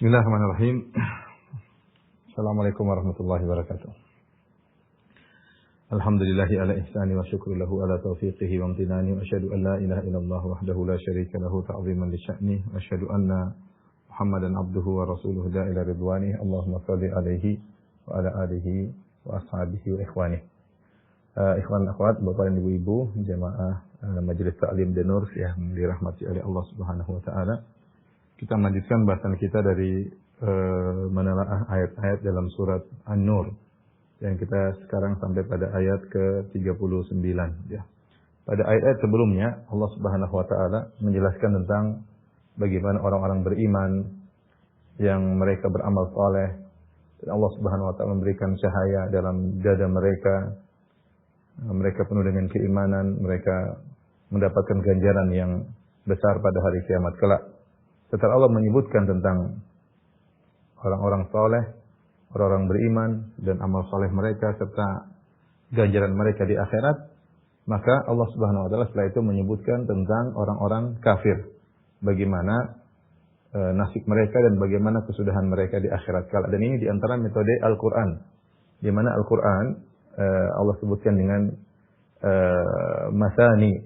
Bismillahirrahmanirrahim. Assalamualaikum warahmatullahi wabarakatuh. Alhamdulillahi ala ihsani wa syukru lahu ala taufiqihi wa amtinani wa asyhadu an la ilaha illallah wahdahu la syarika lahu ta'ziman li sya'ni wa asyhadu anna Muhammadan abduhu wa rasuluhu da'ila ridwani. Allahumma shalli alaihi wa ala alihi wa ashabihi wa ikhwani. Ikhwan akhwat, Bapak dan Ibu-ibu, jamaah Majelis Ta'lim Denur yang dirahmati oleh Allah Subhanahu wa taala. Kita melanjutkan bahasan kita dari menelaah ayat-ayat dalam surat An-Nur. Yang kita sekarang sampai pada ayat ke-39 ya. Pada ayat-ayat sebelumnya Allah Subhanahu wa taala menjelaskan tentang bagaimana orang-orang beriman yang mereka beramal saleh dan Allah Subhanahu wa taala memberikan cahaya dalam dada mereka. Mereka penuh dengan keimanan, mereka mendapatkan ganjaran yang besar pada hari kiamat kelak. Setelah Allah menyebutkan tentang orang-orang saleh, orang-orang beriman dan amal saleh mereka serta ganjaran mereka di akhirat, maka Allah Subhanahu wa taala setelah itu menyebutkan tentang orang-orang kafir. Bagaimana nasib mereka dan bagaimana kesudahan mereka di akhirat kelak. Dan ini di antara metode Al-Qur'an. Di mana Al-Qur'an Allah sebutkan dengan masani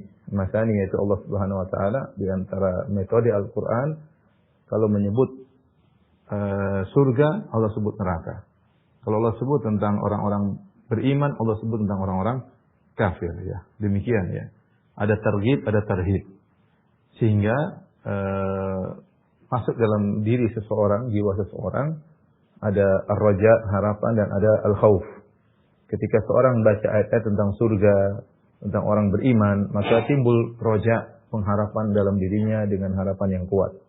yaitu Allah Subhanahu wa taala di antara metode Al-Qur'an. Kalau menyebut surga, Allah sebut neraka. Kalau Allah sebut tentang orang-orang beriman, Allah sebut tentang orang-orang kafir ya. Demikian ya. Ada targhib, ada tarhib. Sehingga masuk dalam diri seseorang, jiwa seseorang, ada ar-raja, harapan, dan ada al-khauf. Ketika seorang membaca ayat-ayat tentang surga, tentang orang beriman, maka timbul roja, pengharapan dalam dirinya dengan harapan yang kuat.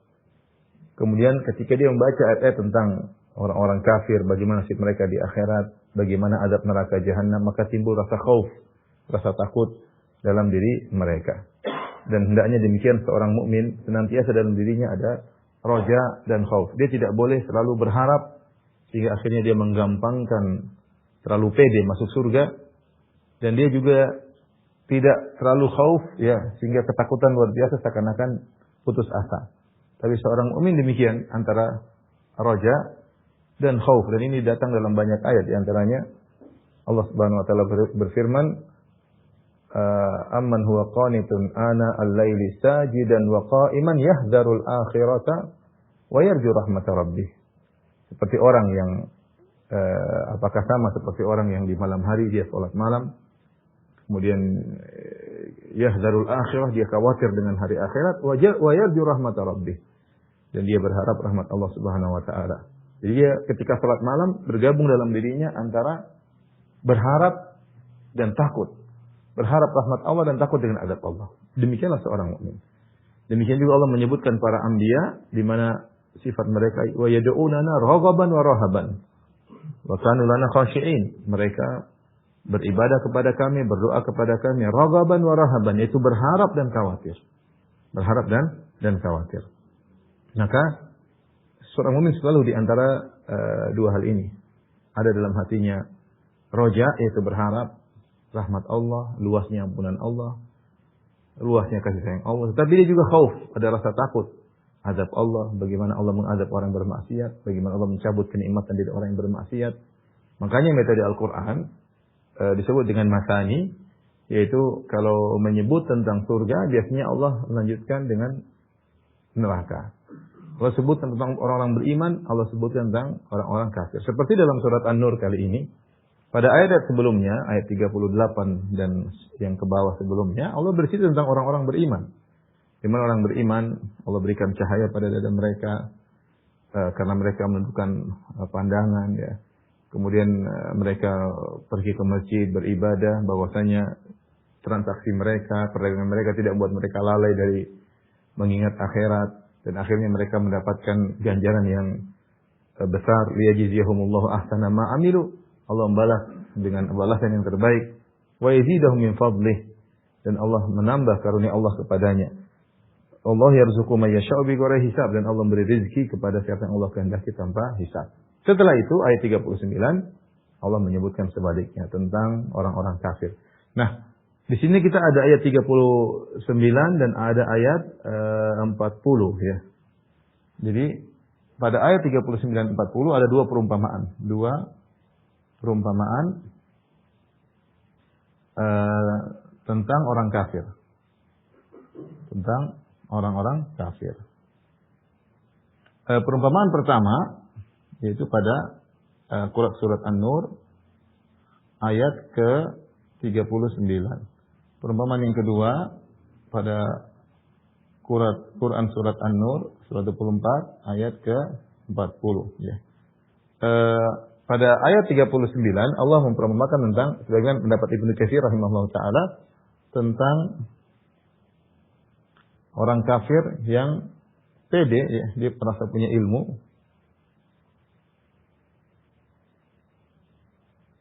Kemudian ketika dia membaca ayat-ayat tentang orang-orang kafir, bagaimana nasib mereka di akhirat, bagaimana azab neraka jahanam, maka timbul rasa khauf, rasa takut dalam diri mereka. Dan hendaknya demikian seorang mukmin senantiasa dalam dirinya ada roja dan khauf. Dia tidak boleh selalu berharap sehingga akhirnya dia menggampangkan terlalu pede masuk surga, dan dia juga tidak terlalu khauf ya sehingga ketakutan luar biasa seakan-akan putus asa. Tapi seorang mukmin demikian antara roja dan khauf, dan ini datang dalam banyak ayat. Di antaranya Allah Subhanahu wa taala berfirman, amman huwa qanitun ana al-laili sajidan wa qa'iman yahdharul akhirata wa yarju rahmata rabbih. Seperti orang yang apakah sama seperti orang yang di malam hari dia salat malam, kemudian yahdharul akhirah, dia khawatir dengan hari akhirat, wa yarju rahmata rabbih, dan dia berharap rahmat Allah Subhanahu wa taala. Jadi dia ketika salat malam bergabung dalam dirinya antara berharap dan takut. Berharap rahmat Allah dan takut dengan azab Allah. Demikianlah seorang mukmin. Demikian juga Allah menyebutkan para anbiya di mana sifat mereka wa yad'unana raghaban wa rahaban wa kanu lana khashi'in. Mereka beribadah kepada kami, berdoa kepada kami, raghaban wa rahaban, yaitu berharap dan khawatir. Berharap dan khawatir. Maka seorang mukmin selalu di antara dua hal ini. Ada dalam hatinya roja, yaitu berharap rahmat Allah, luasnya ampunan Allah, luasnya kasih sayang Allah. Tetapi dia juga khauf, ada rasa takut azab Allah, bagaimana Allah mengazab orang bermaksiat, bagaimana Allah mencabut kenikmatan dari orang yang bermaksiat. Makanya metode Al-Qur'an disebut dengan masani, yaitu kalau menyebut tentang surga biasanya Allah melanjutkan dengan neraka. Allah sebut tentang orang-orang beriman, Allah sebut tentang orang-orang kafir. Seperti dalam surat An-Nur kali ini, pada ayat sebelumnya, ayat 38 dan yang ke bawah sebelumnya, Allah bercerita tentang orang-orang beriman. Di mana orang beriman, Allah berikan cahaya pada dada mereka karena mereka menentukan pandangan ya. Kemudian mereka pergi ke masjid beribadah, bahwasanya transaksi mereka, perdagangan mereka tidak membuat mereka lalai dari mengingat akhirat, dan akhirnya mereka mendapatkan ganjaran yang besar. Liyajziyahumullahu ahsana ma amilu. Allah membalas dengan balasan yang terbaik. Wa yazidahum min fadlih, dan Allah menambah karunia Allah kepadanya. Allah yarzuqu may yasha'u bighairi hisab, dan Allah memberi rezeki kepada siapa yang Allah kehendaki tanpa hisab. Setelah itu ayat 39 Allah menyebutkan sebaliknya tentang orang-orang kafir. Nah, di sini kita ada ayat 39 dan ada ayat 40 ya. Jadi pada ayat 39-40 ada dua perumpamaan. Tentang orang kafir. Tentang orang-orang kafir. Perumpamaan pertama yaitu pada surat An-Nur ayat ke-39. Perumpamaan yang kedua pada Quran surat An-Nur surat 24 ayat ke-40 ya. Pada ayat 39 Allah memperumpamakan tentang sebagian pendapat Ibnu Katsir rahimahullah taala tentang orang kafir yang pede ya, dia merasa punya ilmu.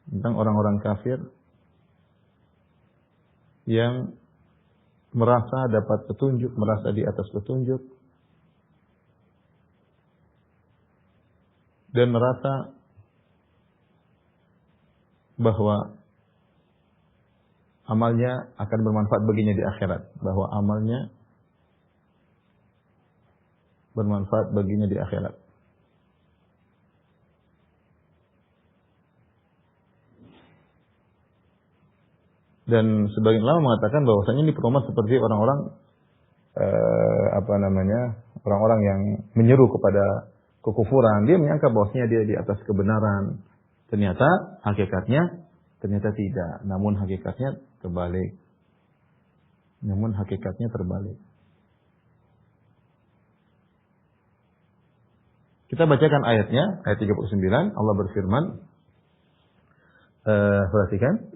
Tentang orang-orang kafir yang merasa dapat petunjuk, merasa di atas petunjuk, dan merasa bahwa amalnya akan bermanfaat baginya di akhirat, bahwa amalnya bermanfaat baginya di akhirat. Dan sebagian ulama mengatakan bahwasanya ini perumpamaan seperti orang-orang orang-orang yang menyeru kepada kekufuran. Dia menyangka bahwasanya dia di atas kebenaran. Ternyata hakikatnya tidak. Namun hakikatnya terbalik. Kita bacakan ayatnya, ayat 39. Allah berfirman, perhatikan.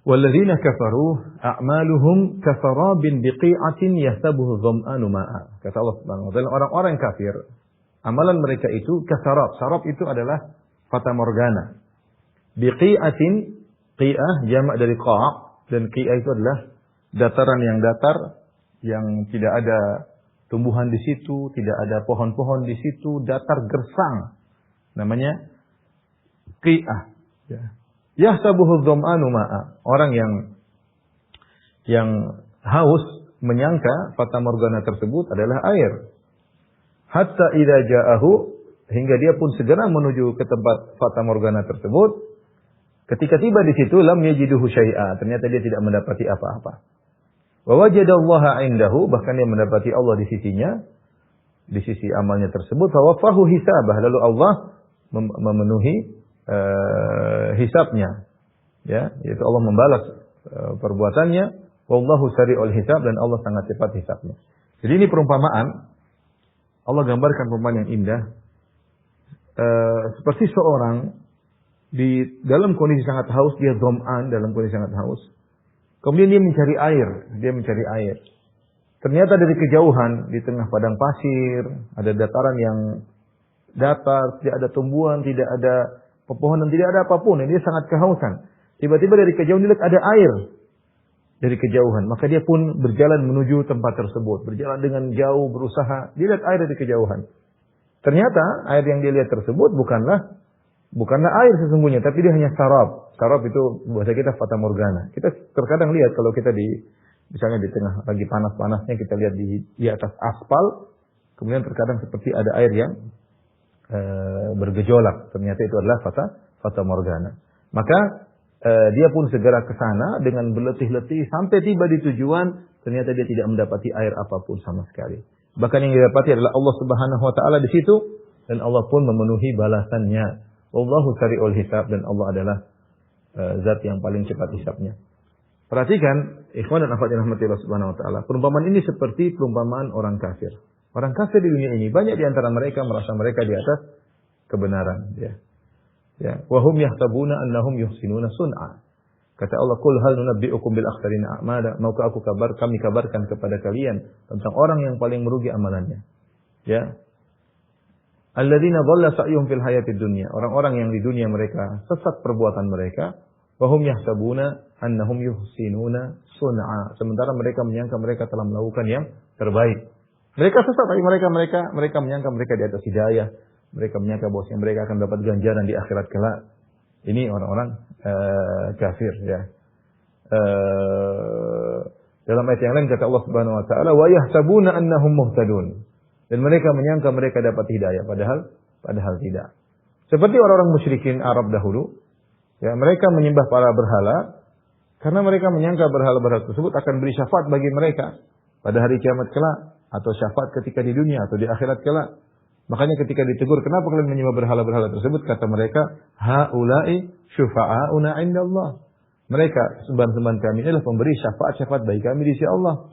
وَالَّذِينَ كَفَرُوا أَعْمَالُهُمْ كَسَرَابٍ بِقِيعَةٍ يَحْسَبُهُ الظَّمْآنُ مَاءً. Kata Allah Subhanahu wa taala, orang-orang kafir, amalan mereka itu kasarab. Sarab itu adalah fata morgana. Biqi'atin, qi'ah jamak dari qa', dan qi'ah itu adalah dataran yang datar, yang tidak ada tumbuhan di situ, tidak ada pohon-pohon di situ, datar gersang. Namanya qi'ah. Ya. Yahsabuhu dzam'anu ma'a. Orang yang haus menyangka fata morgana tersebut adalah air. Hatta idza ja'ahu, hingga dia pun segera menuju ke tempat fata morgana tersebut. Ketika tiba di situ lam yajiduhu syai'a, ternyata dia tidak mendapati apa-apa. Wa wajadallaha 'indahu, bahkan dia mendapati Allah di sisinya, di sisi amalnya tersebut. Fa wafahu hisabah, lalu Allah memenuhi hisabnya, ya, yaitu Allah membalas perbuatannya. Wallahu sari'ul hisab, dan Allah sangat cepat hisabnya. Jadi ini perumpamaan. Allah gambarkan perumpamaan yang indah, seperti seorang di dalam kondisi sangat haus, dia dzam'an, dalam kondisi sangat haus. Kemudian dia mencari air. Ternyata dari kejauhan di tengah padang pasir ada dataran yang datar, tidak ada tumbuhan, tidak ada pepohonan, tidak ada apapun. Dia sangat kehausan. Tiba-tiba dari kejauhan dia lihat ada air dari kejauhan. Maka dia pun berjalan menuju tempat tersebut. Berjalan dengan jauh, berusaha. Dia lihat air dari kejauhan. Ternyata air yang dia lihat tersebut bukanlah air sesungguhnya, tapi dia hanya sarab. Sarab itu bahasa kita fata morgana. Kita terkadang lihat kalau kita misalnya di tengah lagi panas-panasnya, kita lihat di atas aspal, kemudian terkadang seperti ada air yang bergejolak. Ternyata itu adalah fata morgana. Maka dia pun segera ke sana dengan berletih-letih sampai tiba di tujuan. Ternyata dia tidak mendapati air apapun sama sekali. Bahkan yang didapati adalah Allah Subhanahu wa taala di situ, dan Allah pun memenuhi balasannya. Wallahu sari'ul hisab, dan Allah adalah zat yang paling cepat hisabnya. Perhatikan, ikhwan dan akhwat yang dirahmati Allah Subhanahu wa taala. Perumpamaan ini seperti perumpamaan orang kafir. Orang kafir di dunia ini, banyak di antara mereka merasa mereka di atas kebenaran. Ya. Wa hum yahtabuna annahum yuhsinuna sun'a. Kata Allah, "Qul hal nunabbi'ukum bil akhsarina a'mala?" Maukah kami kabarkan kepada kalian tentang orang yang paling merugi amalannya. Ya. Alladzina dhalla sa'yuhum fil hayatid dunya. Orang-orang yang di dunia mereka sesat perbuatan mereka. Wa hum yahtabuna annahum yuhsinuna sun'a. Sementara mereka menyangka mereka telah melakukan yang terbaik. Mereka sesat, tapi mereka menyangka mereka di atas hidayah. Mereka menyangka bahwasanya mereka akan dapat ganjaran di akhirat kelak. Ini orang-orang kafir, ya. Dalam ayat yang lain kata Allah Subhanahu wa taala, "Wa yahsabuna annahum muhtadun." Dan mereka menyangka mereka dapat hidayah, padahal tidak. Seperti orang-orang musyrikin Arab dahulu, ya, mereka menyembah para berhala karena mereka menyangka berhala-berhala tersebut akan beri syafaat bagi mereka pada hari kiamat kelak, atau syafaat ketika di dunia atau di akhirat kelak. Makanya ketika ditegur, kenapa kalian menyembah berhala-berhala tersebut? Kata mereka, haula'i syufa'auna 'indallah. Mereka, sembahan-sembahan kami adalah pemberi syafaat-syafaat bagi kami di sisi Allah.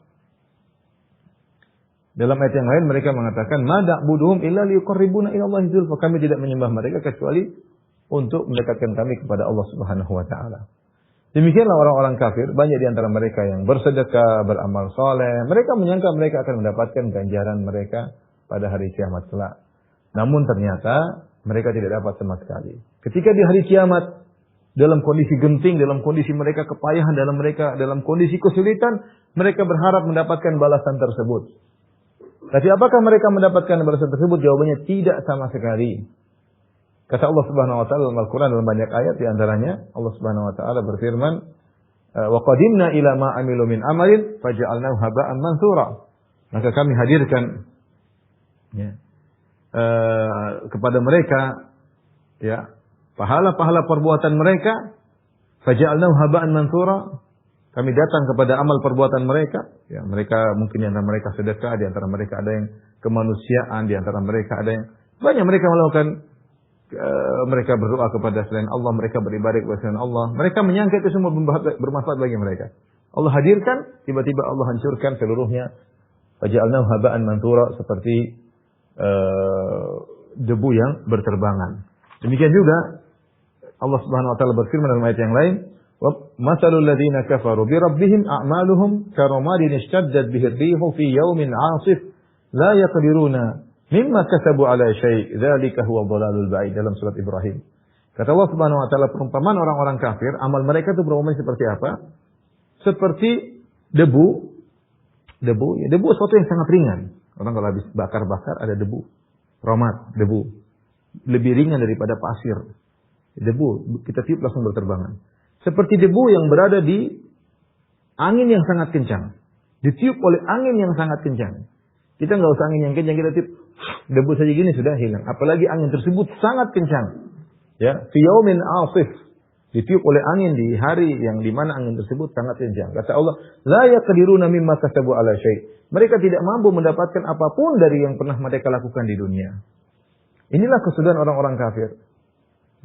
Dalam ayat yang lain mereka mengatakan, ma na'buduhum illa liyuqarribuna ila Allahi zulfa. Kami tidak menyembah mereka kecuali untuk mendekatkan kami kepada Allah Subhanahu wa taala. Demikianlah orang-orang kafir, banyak di antara mereka yang bersedekah, beramal saleh. Mereka menyangka mereka akan mendapatkan ganjaran mereka pada hari kiamat kelak. Namun ternyata mereka tidak dapat sama sekali. Ketika di hari kiamat, dalam kondisi genting, dalam kondisi mereka kepayahan, dalam kondisi kesulitan, mereka berharap mendapatkan balasan tersebut. Tapi apakah mereka mendapatkan balasan tersebut? Jawabannya tidak sama sekali. Kata Allah Subhanahu wa taala dalam Al-Qur'an dalam banyak ayat, di antaranya Allah Subhanahu wa taala berfirman, "Wa qadimna ila ma 'amilu min amalin faj'alnahu haba'an mansura." Maka kami hadirkan, ya, kepada mereka, ya, pahala-pahala perbuatan mereka, faj'alnahu haba'an mansura. Kami datang kepada amal perbuatan mereka, ya, mereka mungkin di antara mereka sedekah, di antara mereka ada yang kemanusiaan, di antara mereka ada yang banyak mereka melakukan, mereka berdoa kepada selain Allah, mereka beribadah kepada selain Allah. Mereka menyangka itu semua bermanfaat bagi mereka. Allah hadirkan, tiba-tiba Allah hancurkan seluruhnya. Faja'alnahu haba'an mansura, seperti debu yang berterbangan. Demikian juga Allah Subhanahu wa taala berfirman dalam ayat yang lain, "Matsalul ladzina kafaru bi rabbihim a'maluhum karamadin ishtaddat bihi ar-rihu fi yawmin 'asif la yaqdiruna mimma kasabu 'ala syai', dzalika huwa dhalalul ba'id." Dalam surat Ibrahim. Kata Allah Subhanahu wa taala, perumpamaan orang-orang kafir, amal mereka itu berumpama seperti apa? Seperti debu. Debu sesuatu yang sangat ringan. Orang kalau habis bakar-bakar ada debu. Ramad, debu. Lebih ringan daripada pasir. Debu, kita tiup langsung berterbangan. Seperti debu yang berada di angin yang sangat kencang. Ditiup oleh angin yang sangat kencang. Kita nggak usah angin yang kencang, kita tiup debu saja gini sudah hilang. Apalagi angin tersebut sangat kencang. Ya, fi yaumin 'asif. Ditiup oleh angin di hari yang di mana angin tersebut sangat kencang. Kata Allah, la yaqdiruna mimma kasabu 'ala syai'. Mereka tidak mampu mendapatkan apapun dari yang pernah mereka lakukan di dunia. Inilah kesudahan orang-orang kafir.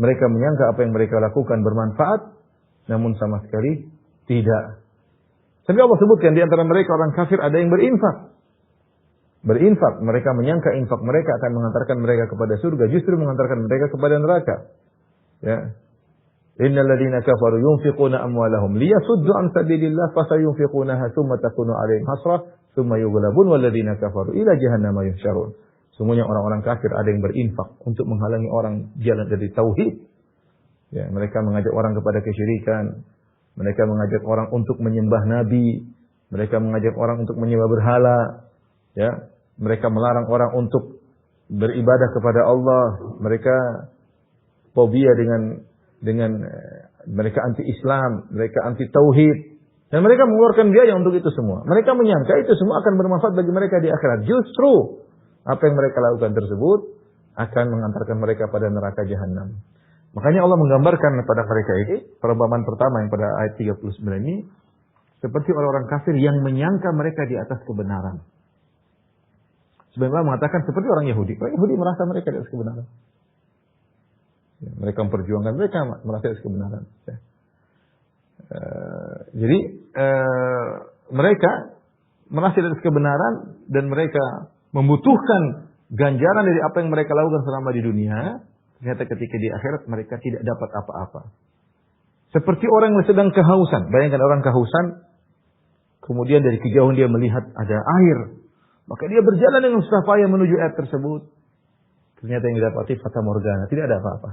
Mereka menyangka apa yang mereka lakukan bermanfaat, namun sama sekali tidak. Sampai Allah sebutkan di antara mereka orang kafir ada yang berinfak. Berinfak, mereka menyangka infak mereka akan mengantarkan mereka kepada surga, justru mengantarkan mereka kepada neraka. Ya. Innal ladzina kafaru yunfiquna amwalahum liyasuddu an sabilillah fasayunfiqunaha tsumma takunu 'alaihim hasrah tsumma yughlabun wal ladzina kafaru ila jahannam yuhsyarun. Semuanya orang-orang kafir ada yang berinfak untuk menghalangi orang jalan dari tauhid. Ya, mereka mengajak orang kepada kesyirikan, mereka mengajak orang untuk menyembah nabi, mereka mengajak orang untuk menyembah berhala, ya, mereka melarang orang untuk beribadah kepada Allah, mereka fobia dengan mereka anti Islam, mereka anti tauhid, dan mereka mengeluarkan biaya untuk itu semua. Mereka menyangka itu semua akan bermanfaat bagi mereka di akhirat. Justru apa yang mereka lakukan tersebut akan mengantarkan mereka pada neraka jahanam. Makanya Allah menggambarkan pada mereka ini, perumpamaan pertama yang pada ayat 39 ini, seperti orang-orang kafir yang menyangka mereka di atas kebenaran. Sebenarnya mengatakan seperti orang Yahudi. Orang Yahudi merasa mereka di atas kebenaran. Ya, mereka memperjuangkan, mereka merasa di atas kebenaran. Ya. Jadi mereka merasa di atas kebenaran dan mereka membutuhkan ganjaran dari apa yang mereka lakukan selama di dunia. Ternyata ketika di akhirat mereka tidak dapat apa-apa. Seperti orang yang sedang kehausan. Bayangkan orang kehausan, kemudian dari kejauhan dia melihat ada air. Maka dia berjalan dengan susah payah menuju air tersebut. Ternyata yang didapati fata morgana, tidak ada apa-apa.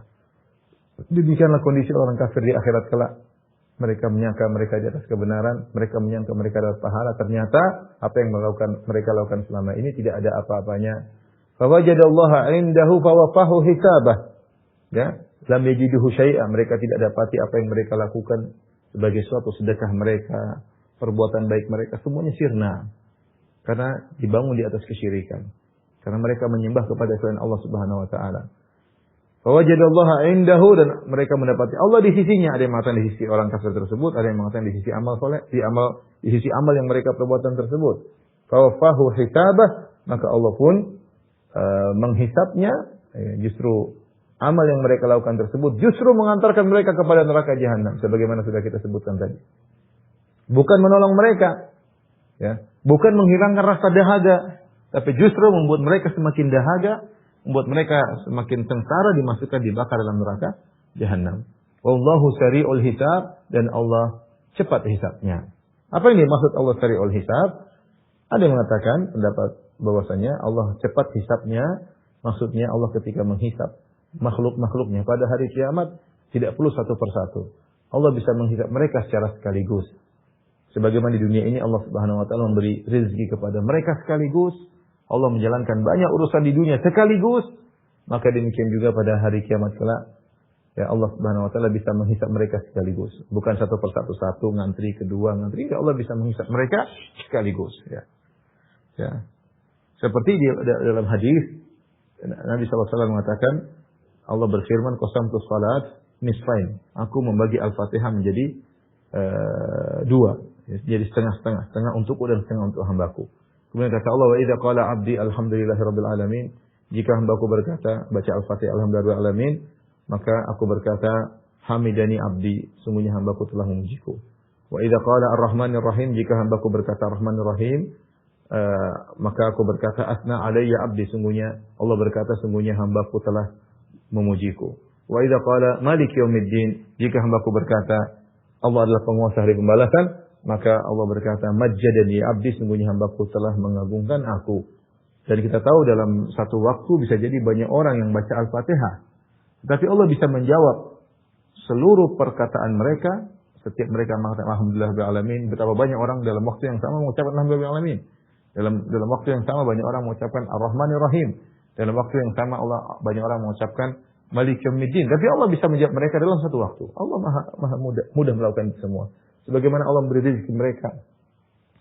Demikianlah kondisi orang kafir di akhirat kelak. Mereka menyangka mereka di atas kebenaran, mereka menyangka mereka dapat pahala. Ternyata apa yang mereka lakukan selama ini tidak ada apa-apanya. Fawajadallaha 'indahu fawafahu hisabah. Ya, lam yajiduhu syai'a. Mereka tidak dapati apa yang mereka lakukan sebagai suatu sedekah mereka, perbuatan baik mereka, semuanya sirna. Karena dibangun di atas kesyirikan. karena mereka menyembah kepada selain Allah Subhanahu wa taala. Fawajadallaha indahu, dan mereka mendapati Allah di sisinya. Ada yang mengatakan di sisi orang kafir tersebut, ada yang mengatakan di sisi amal soleh, di sisi amal yang mereka perbuatan tersebut. Fawafahu hisabah, maka Allah pun menghisapnya. Justru amal yang mereka lakukan tersebut justru mengantarkan mereka kepada neraka jahanam, sebagaimana sudah kita sebutkan tadi. Bukan menolong mereka, ya, bukan menghilangkan rasa dahaga, tapi justru membuat mereka semakin dahaga, membuat mereka semakin sengsara, dimasukkan, dibakar dalam neraka jahanam. Wallahu sari'ul hisab, dan Allah cepat hisabnya. Apa yang dimaksud Allah sari'ul hisab? Ada yang mengatakan pendapat bahwasanya Allah cepat hisabnya, maksudnya Allah ketika menghisab makhluk-makhluknya pada hari kiamat tidak perlu satu persatu. Allah bisa menghisab mereka secara sekaligus. Sebagaimana di dunia ini Allah Subhanahu wa taala memberi rezeki kepada mereka sekaligus, Allah menjalankan banyak urusan di dunia sekaligus, maka demikian juga pada hari kiamat kelak, ya, Allah Subhanahu wa taala bisa menghisab mereka sekaligus. Bukan satu persatu, satu ngantri, kedua ngantri, Allah bisa menghisab mereka sekaligus, ya. Ya. Seperti dalam hadis Nabi SAW mengatakan, Allah berfirman, qasamtus salat nisfain. Aku membagi Al-Fatihah menjadi dua, jadi setengah-setengah, setengah untukku dan setengah untuk hambaku. Kemudian kata Allah, wa idza qala 'abdi alhamdulillahirabbil alamin, jika hambaku berkata baca Al-Fatihah alhamdulillahirabbil alamin, maka aku berkata hamidani 'abdi, sungguhnya hambaku telah memujiku. Wa idza qala ar-rahmanir rahim, jika hambaku berkata ar-rahmanir rahim, maka aku berkata asna alayya 'abdi, sungguhnya Allah berkata sungguhnya hambaku telah memujiku. Wa idza qala maliki yaumiddin, jika hambaku berkata Allah adalah penguasa hari pembalasan, maka Allah berkata majjadani 'abdi, sungguhnya hambaku telah mengagungkan aku. Dan kita tahu dalam satu waktu bisa jadi banyak orang yang baca Al-Fatihah, tapi Allah bisa menjawab seluruh perkataan mereka. Setiap mereka mengatakan alhamdulillahirabbil alamin, betapa banyak orang dalam waktu yang sama mengucapkan alhamdulillahirabbil alamin. Dalam waktu yang sama banyak orang mengucapkan ar-rahmanir rahim. Dalam waktu yang sama banyak orang mengucapkan Malik Yaumiddin. Tapi Allah bisa menjawab mereka dalam satu waktu. Allah maha mudah melakukan itu semua. Sebagaimana Allah memberi rezeki mereka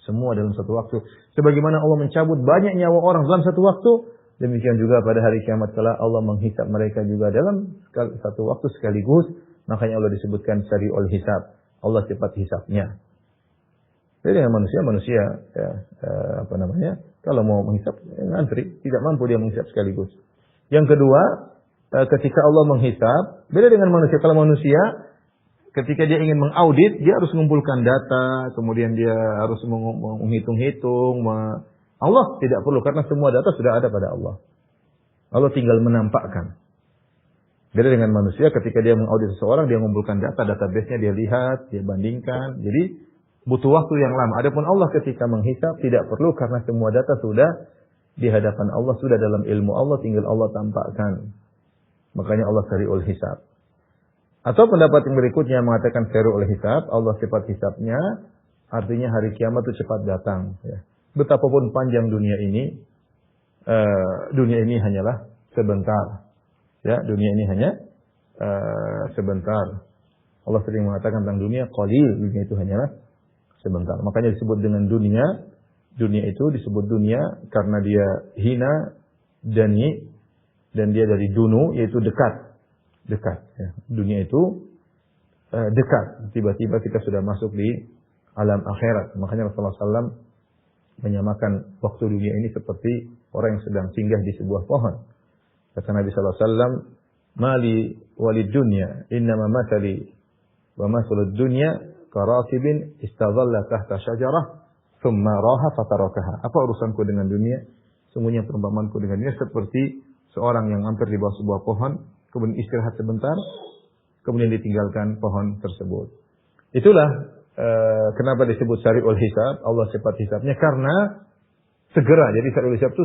semua dalam satu waktu. Sebagaimana Allah mencabut banyak nyawa orang dalam satu waktu. Demikian juga pada hari kiamat kelak Allah menghisab mereka juga dalam satu waktu sekaligus. Makanya Allah disebutkan sari'ul hisab. Allah cepat hisabnya. Jadi dengan manusia ya, kalau mau menghisap ngantri, tidak mampu dia menghisap sekaligus. Yang kedua, ketika Allah menghisap, beda dengan manusia. Kalau manusia ketika dia ingin mengaudit, dia harus mengumpulkan data, kemudian dia harus menghitung-hitung. Allah tidak perlu, karena semua data sudah ada pada Allah. Allah tinggal menampakkan. Beda dengan manusia, ketika dia mengaudit seseorang, dia mengumpulkan data, database-nya dia lihat, dia bandingkan. Jadi butuh waktu yang lama. Adapun Allah ketika menghisap tidak perlu, karena semua data sudah di hadapan Allah, sudah dalam ilmu Allah, tinggal Allah tampakkan. Makanya Allah sari'ul hisab. Atau pendapat yang berikutnya mengatakan sari'ul hisab, Allah cepat hisabnya, artinya hari kiamat itu cepat datang. Ya. Betapapun panjang dunia ini hanyalah sebentar. Ya, dunia ini hanya sebentar. Allah sering mengatakan tentang dunia, qalil, dunia itu hanyalah sebentar. Makanya disebut dengan dunia. Dunia itu disebut dunia karena dia hina, dani, dan dia dari dunu, yaitu dekat. Dekat. Ya. Dunia itu dekat. Tiba-tiba kita sudah masuk di alam akhirat. Makanya Rasulullah SAW menyamakan waktu dunia ini seperti orang yang sedang singgah di sebuah pohon. Kata Nabi SAW, mali walid dunya, innama masali wa masalud dunya karakibin istadhalla tahta syajarah thumma raha fatarakaha. Apa urusanku dengan dunia? Sungguhnya perumpamanku dengan dunia seperti seorang yang mampir di bawah sebuah pohon, kemudian istirahat sebentar, kemudian ditinggalkan pohon tersebut. Itulah kenapa disebut sari'ul hisab, Allah cepat hisabnya, karena segera. Jadi sari'ul hisab itu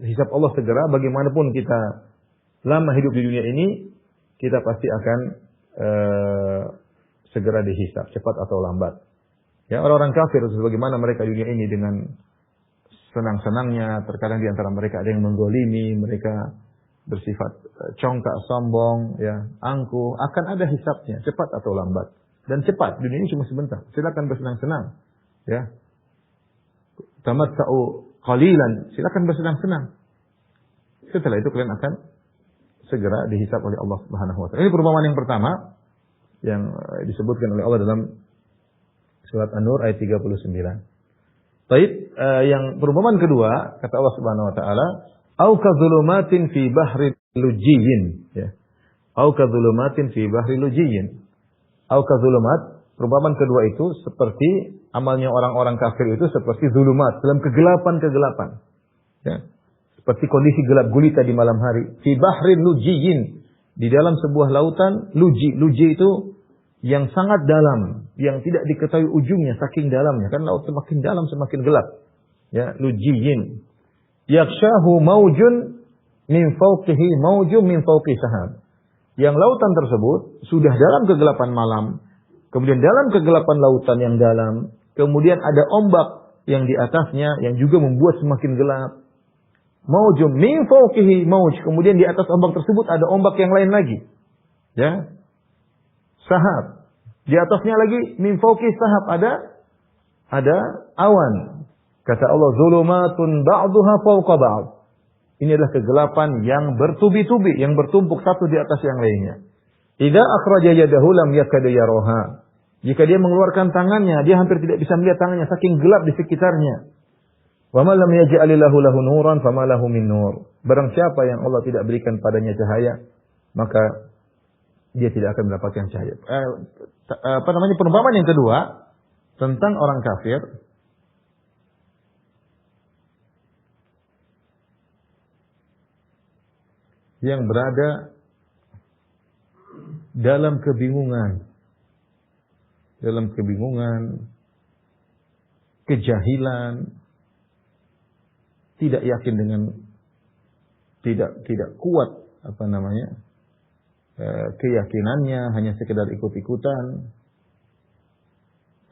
hisab Allah segera. Bagaimanapun kita lama hidup di dunia ini, kita pasti akan segera dihisab, cepat atau lambat. Ya, orang-orang kafir, bagaimana mereka di dunia ini dengan senang-senangnya, terkadang di antara mereka ada yang menggolimi, mereka bersifat congkak, sombong, ya, angkuh, akan ada hisabnya, cepat atau lambat. Dan cepat, dunia ini cuma sebentar. Silakan bersenang-senang, ya. Tamatta'u qalilan, silakan bersenang-senang. Setelah itu kalian akan segera dihisab oleh Allah Subhanahu wa taala. Ini perumpamaan yang pertama yang disebutkan oleh Allah dalam surat An-Nur ayat 39. Baik, yang perumpamaan kedua kata Allah Subhanahu wa taala, "Au kadzulumatin fi bahri lujiyyin." Ya. Au kadzulumatin fi bahri lujiyyin. Au kadzulumat, perumpamaan kedua itu seperti amalnya orang-orang kafir itu seperti zulumat, dalam kegelapan-kegelapan. Ya. Seperti kondisi gelap gulita di malam hari. Fi bahrin lujiyyin, di dalam sebuah lautan luji. Luji itu yang sangat dalam, yang tidak diketahui ujungnya saking dalamnya. Kan laut semakin dalam semakin gelap. Ya, lujiyyin. Yakshahu maujun min fawqihi maujun min fawqi sahab. Yang lautan tersebut sudah dalam kegelapan malam, kemudian dalam kegelapan lautan yang dalam, kemudian ada ombak yang di atasnya yang juga membuat semakin gelap. Maujum min fawqihi mauj, kemudian di atas ombak tersebut ada ombak yang lain lagi. Ya. Sahab. Di atasnya lagi min fawqi sahab ada awan. Kata Allah, zulumatun ba'duha fawqa ba'd. Ini adalah kegelapan yang bertubi-tubi, yang bertumpuk satu di atas yang lainnya. Idza akhraja yadahu lam yakad yaraha. Jika dia mengeluarkan tangannya, dia hampir tidak bisa melihat tangannya saking gelap di sekitarnya. Wa man lam yaj'alillahu lahu nuran fama lahu min nur. Barang siapa yang Allah tidak berikan padanya cahaya, maka dia tidak akan mendapatkan cahaya. Perumpamaan yang kedua tentang orang kafir yang berada dalam kebingungan, kejahilan, tidak yakin dengan tidak kuat keyakinannya, hanya sekedar ikut-ikutan,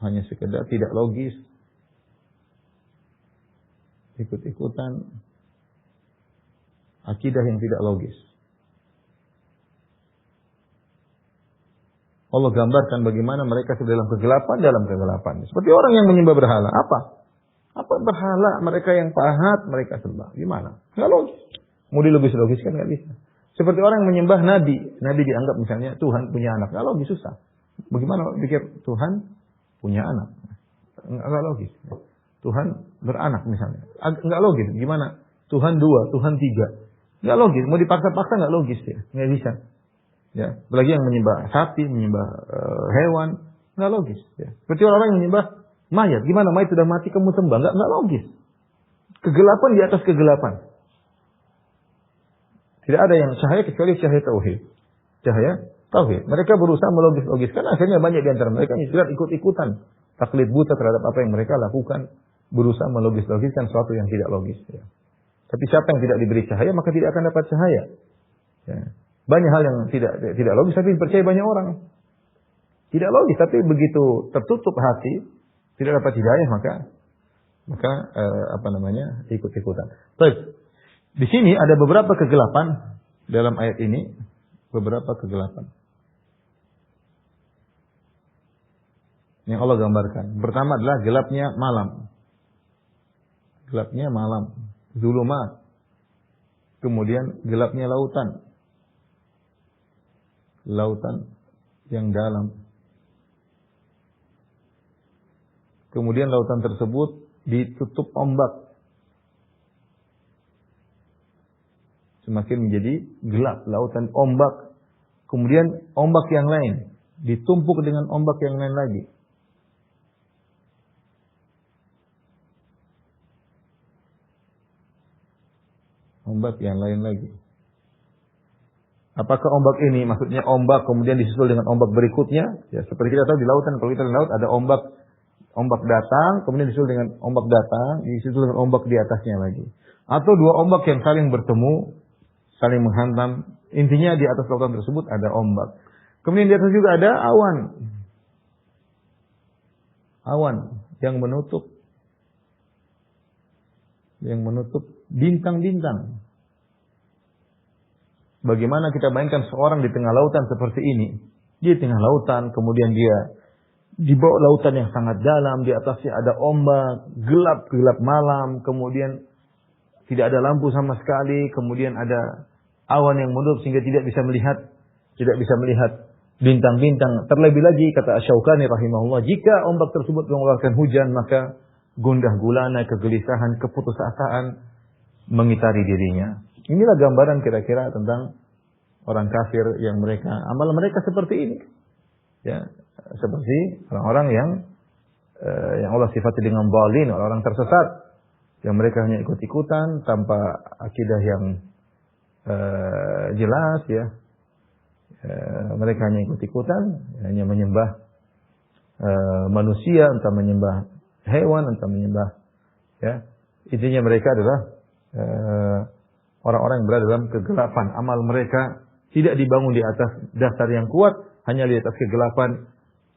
hanya sekedar tidak logis, ikut-ikutan, akidah yang tidak logis. Allah gambarkan bagaimana mereka dalam kegelapan. Seperti orang yang menyembah berhala. Apa berhala? Mereka yang pahat, mereka sembah. Gimana? Nggak logis. Mau dilogis-logiskan nggak bisa. Seperti orang yang menyembah nabi. Nabi dianggap misalnya Tuhan punya anak. Nggak logis, susah. Bagaimana pikir Tuhan punya anak? Nggak logis. Tuhan beranak misalnya. Nggak logis. Gimana? Tuhan 2, Tuhan 3. Nggak logis. Mau dipaksa-paksa nggak logis ya. Nggak bisa. Ya. Apalagi yang menyembah sapi, menyembah hewan. Nggak logis. Ya. Seperti orang yang menyembah mayat. Gimana mayat sudah mati kamu sembah? Nggak logis. Kegelapan di atas kegelapan. Tidak ada yang cahaya kecuali cahaya tauhid. Cahaya tauhid. Mereka berusaha melogis-logiskan. Akhirnya banyak di antara mereka yang sudah ikut-ikutan. Taklid buta terhadap apa yang mereka lakukan. Berusaha melogis-logiskan sesuatu yang tidak logis. Ya. Tapi siapa yang tidak diberi cahaya, maka tidak akan dapat cahaya. Ya. Banyak hal yang tidak logis, tapi dipercaya banyak orang. Tidak logis, tapi begitu tertutup hati, tidak dapat hidayah, maka ikut-ikutan. Baik. Di sini ada beberapa kegelapan dalam ayat ini, beberapa kegelapan yang Allah gambarkan. Pertama adalah gelapnya malam. Gelapnya malam, zulumat. Kemudian gelapnya lautan. Lautan yang dalam. Kemudian lautan tersebut ditutup ombak. Semakin menjadi gelap, lautan ombak. Kemudian ombak yang lain ditumpuk dengan ombak yang lain lagi. Ombak yang lain lagi. Apakah ombak ini maksudnya ombak kemudian disusul dengan ombak berikutnya? Ya, seperti kita tahu di lautan, kalau kita di laut ada ombak datang, kemudian disusul dengan ombak datang, disusul dengan ombak di atasnya lagi. Atau dua ombak yang saling bertemu, saling menghantam. Intinya di atas lautan tersebut ada ombak. Kemudian di atas juga ada awan. Awan yang menutup bintang-bintang. Bagaimana kita bayangkan seorang di tengah lautan seperti ini. Dia di tengah lautan, kemudian dia di bawah lautan yang sangat dalam, di atasnya ada ombak, gelap malam, kemudian tidak ada lampu sama sekali, kemudian ada awan yang menutup sehingga tidak bisa melihat bintang-bintang. Terlebih lagi kata Asy-Syaukani rahimahullah, jika ombak tersebut mengeluarkan hujan, maka gundah gulana, kegelisahan, keputusasaan mengitari dirinya. Inilah gambaran kira-kira tentang orang kafir yang mereka, amal mereka seperti ini. Ya, seperti orang-orang yang Allah sifati dengan dhalin, orang-orang tersesat, yang mereka hanya ikut-ikutan tanpa akidah yang jelas, ya. Mereka hanya ikut-ikutan, hanya menyembah manusia, entah menyembah hewan, entah menyembah, ya. Intinya mereka adalah orang-orang yang berada dalam kegelapan. Amal mereka tidak dibangun di atas dasar yang kuat, hanya di atas kegelapan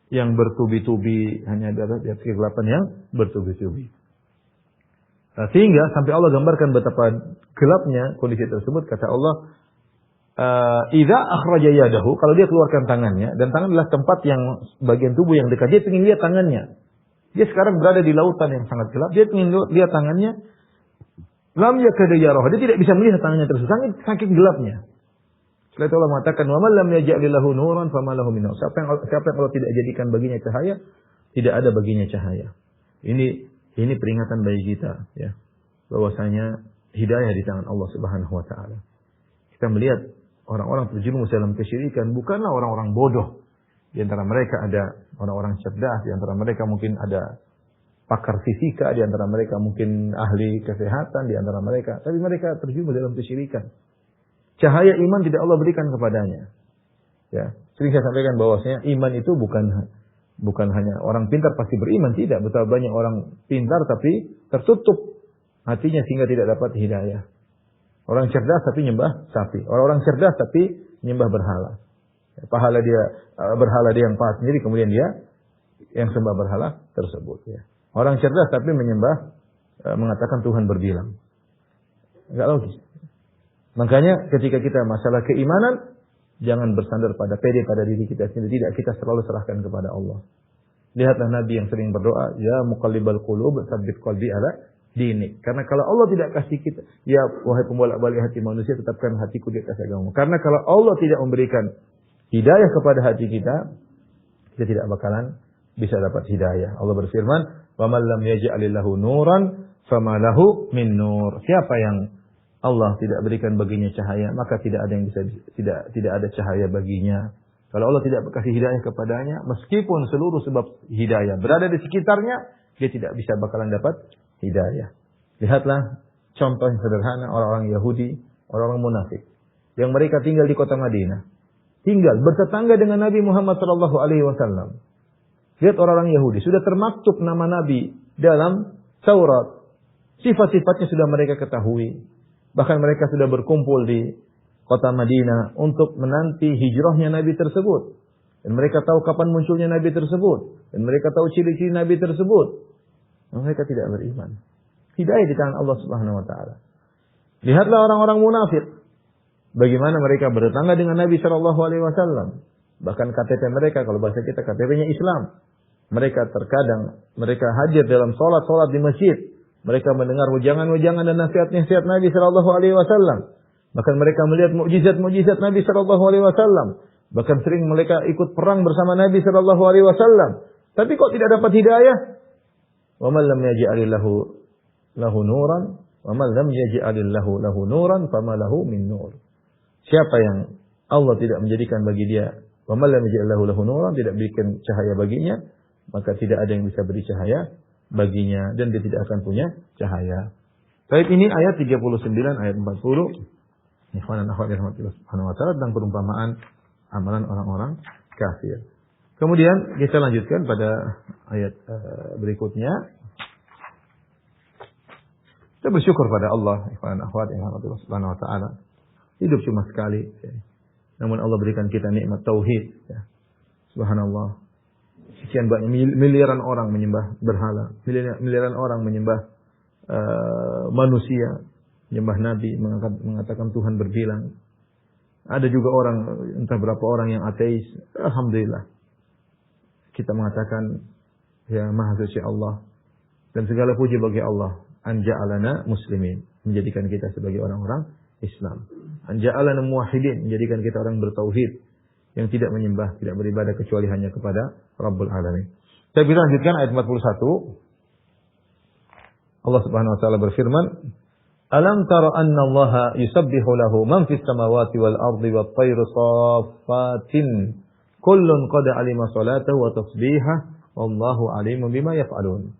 yang bertubi-tubi, hanya di atas kegelapan yang bertubi-tubi. Sehingga sampai Allah gambarkan betapa gelapnya kondisi tersebut, kata Allah, idza akhraja yadahu, kalau dia keluarkan tangannya, dan tangan adalah tempat yang bagian tubuh yang dekat, dia ingin lihat tangannya. Dia sekarang berada di lautan yang sangat gelap, dia ingin lihat tangannya, lam yakad yarah, dia tidak bisa melihat tangannya tersebut, saking gelapnya. Setelah itu Allah mengatakan, wa man lam yaj'al lahu nuran fama lahu min nur. Siapa yang Allah tidak jadikan baginya cahaya, tidak ada baginya cahaya. Ini peringatan bagi kita, ya, bahwasanya hidayah di tangan Allah Subhanahu wa taala. Kita melihat orang-orang terjerumus dalam kesyirikan bukanlah orang-orang bodoh. Di antara mereka ada orang-orang cerdas, di antara mereka mungkin ada pakar fisika, di antara mereka mungkin ahli kesehatan, di antara mereka, tapi mereka terjerumus dalam kesyirikan. Cahaya iman tidak Allah berikan kepadanya. Ya, sering saya sampaikan bahwasanya iman itu bukan hanya orang pintar pasti beriman, tidak. Betapa banyak orang pintar tapi tertutup hatinya sehingga tidak dapat hidayah. Orang cerdas tapi nyembah sapi. Orang cerdas tapi nyembah berhala. Berhala dia yang pahat sendiri, kemudian dia yang sembah berhala tersebut. Ya. Orang cerdas tapi menyembah, mengatakan Tuhan berbilang. Enggak logis. Makanya ketika kita masalah keimanan, jangan bersandar pada pede pada diri kita sendiri. Tidak, kita selalu serahkan kepada Allah. Lihatlah Nabi yang sering berdoa, ya muqallibal qulub, tsabbit qalbi ala dinik. Karena kalau Allah tidak kasih kita, ya wahai pembolak-balik hati manusia, tetapkan hatiku di atas agama. Karena kalau Allah tidak memberikan hidayah kepada hati kita, kita tidak bakalan bisa dapat hidayah. Allah berfirman, wa man lam yaj'alillahu nuran fama lahu min nur. Siapa yang Allah tidak berikan baginya cahaya, maka tidak ada yang bisa tidak ada cahaya baginya. Kalau Allah tidak kasih hidayah kepadanya, meskipun seluruh sebab hidayah berada di sekitarnya, dia tidak bisa bakalan dapat hidayah. Lihatlah contoh yang sederhana orang-orang Yahudi, orang-orang munafik yang mereka tinggal di kota Madinah, tinggal bertetangga dengan Nabi Muhammad SAW. Lihat orang-orang Yahudi, sudah termaktub nama Nabi dalam Taurat, sifat-sifatnya sudah mereka ketahui. Bahkan mereka sudah berkumpul di kota Madinah untuk menanti hijrahnya Nabi tersebut. Dan mereka tahu kapan munculnya Nabi tersebut. Dan mereka tahu ciri-ciri Nabi tersebut. Dan mereka tidak beriman. Hidayah di tangan Allah Subhanahu wa taala. Lihatlah orang-orang munafik. Bagaimana mereka bertetangga dengan Nabi sallallahu alaihi wasallam. Bahkan KTP mereka, kalau bahasa kita KTP-nya Islam. Mereka terkadang mereka hadir dalam salat di masjid. Mereka mendengar wejangan-wejangan dan nasihat-nasihat Nabi sallallahu alaihi wasallam. Bahkan mereka melihat mukjizat-mukjizat Nabi sallallahu alaihi wasallam. Bahkan sering mereka ikut perang bersama Nabi sallallahu alaihi wasallam. Tapi kok tidak dapat hidayah? Wa man lam yaj'alillahu lahu nuran, wa man lam yaj'alillahu lahu nuran fama lahu min nur. Siapa yang Allah tidak menjadikan bagi dia, wa man lam yaj'alillahu lahu nuran, tidak berikan cahaya baginya, maka tidak ada yang bisa beri cahaya baginya dan dia tidak akan punya cahaya. Baik, ini ayat 39, ayat 40. Ikhwan dan akhwat rahmatullah subhanahu wa ta'ala tentang perumpamaan amalan orang-orang kafir. Kemudian kita lanjutkan pada ayat berikutnya. Kita bersyukur pada Allah, ikhwan dan akhwat yang rahmatullah subhanahu wa ta'ala. Hidup cuma sekali. Namun Allah berikan kita nikmat tauhid. Subhanallah. Sekian banyak miliaran orang menyembah berhala, miliaran orang menyembah manusia, menyembah Nabi, mengatakan Tuhan berbilang. Ada juga orang, entah berapa orang yang ateis. Alhamdulillah, kita mengatakan ya Maha Suci Allah dan segala puji bagi Allah, an ja'alana muslimin, menjadikan kita sebagai orang-orang Islam. Anja'alana muwahhidin, menjadikan kita orang bertauhid yang tidak menyembah, tidak beribadah kecuali hanya kepada Rabbul Alamin. Kita lanjutkan ayat 41. Allah Subhanahu wa taala berfirman, "Alam tara anna Allaha yusabbihu lahu man fis samawati wal ardi wat tayru saffatin kullun qad alima salatahu wa tasbihah wallahu alimun bima yaf'alun."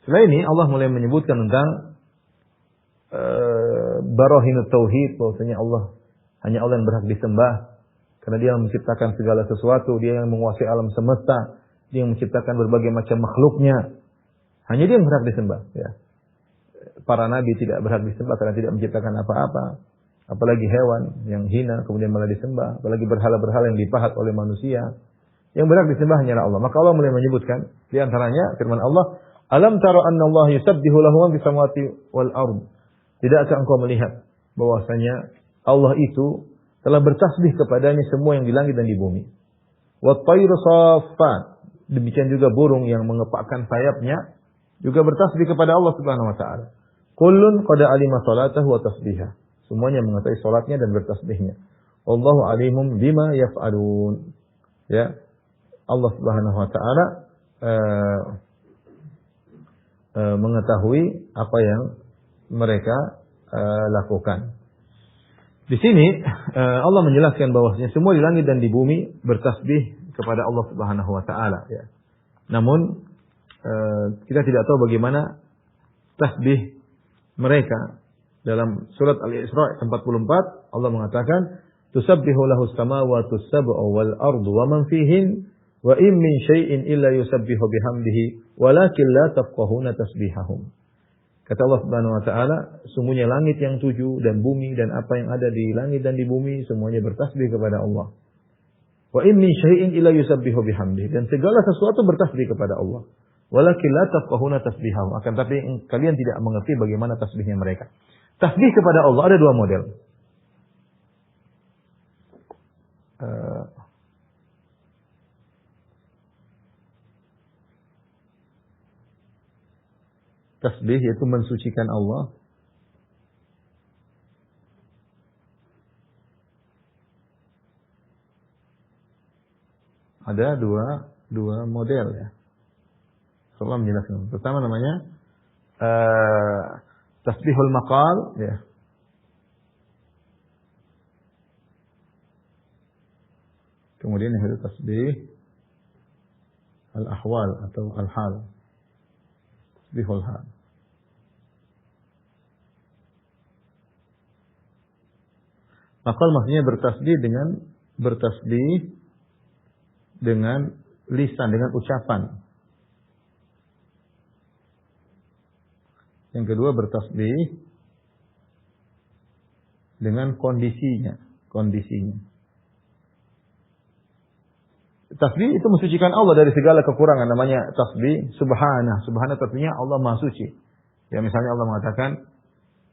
Setelah ini Allah mulai menyebutkan tentang barahinut tauhid, bahwasanya hanya Allah yang berhak disembah karena Dia yang menciptakan segala sesuatu, Dia yang menguasai alam semesta, Dia yang menciptakan berbagai macam makhluknya. Hanya Dia yang berhak disembah, ya. Para nabi tidak berhak disembah karena tidak menciptakan apa-apa, apalagi hewan yang hina kemudian malah disembah, apalagi berhala-berhala yang dipahat oleh manusia. Yang berhak disembah hanyalah Allah. Maka Allah mulai menyebutkan di antaranya firman Allah, "Alam tara anna Allah yusabbihu lahu ma fis samawati wal ard." Tidakkah engkau melihat bahwasanya Allah itu telah bertasbih kepadanya semua yang di langit dan di bumi. Wat tayru saffat, demikian juga burung yang mengepakkan sayapnya juga bertasbih kepada Allah Subhanahu wa taala. Kullun qad alima salatahu wa tasbihah. Semuanya mengetahui salatnya dan bertasbihnya. Wallahu alimum bima yaf'alun. Ya. Allah Subhanahu wa taala mengetahui apa yang mereka lakukan. Di sini Allah menjelaskan bahwasanya semua di langit dan di bumi bertasbih kepada Allah Subhanahu wa taala, ya. Namun kita tidak tahu bagaimana tasbih mereka. Dalam surat Al-Isra 44 Allah mengatakan, "Tusabbihu lahu as-samawati as-sab'u wal ardu wa man fihin wa in min syai'in illa yusabbihu bihamdihi walakin la tafqahuna tasbihahum." Kata Allah Subhanahu wa taala, sungguhnya langit yang 7 dan bumi dan apa yang ada di langit dan di bumi semuanya bertasbih kepada Allah. Wa in min syai'in illa yusabbihu bihamdihi, dan segala sesuatu bertasbih kepada Allah. Walakin la tafqahuna tasbihahum, akan tapi kalian tidak mengerti bagaimana tasbihnya mereka. Tasbih kepada Allah ada dua model. Tasbih yaitu mensucikan Allah. Ada dua model, ya. Allah menjelaskan. Pertama namanya tasbihul maqal, ya. Kemudian yang kedua tasbih al-ahwal atau al-hal. Tasbihul hal. Maqal maksudnya bertasbih dengan lisan, dengan ucapan. Yang kedua bertasbih dengan kondisinya. Tasbih itu mensucikan Allah dari segala kekurangan, namanya tasbih subhana. Subhana artinya Allah Maha Suci. Ya, misalnya Allah mengatakan,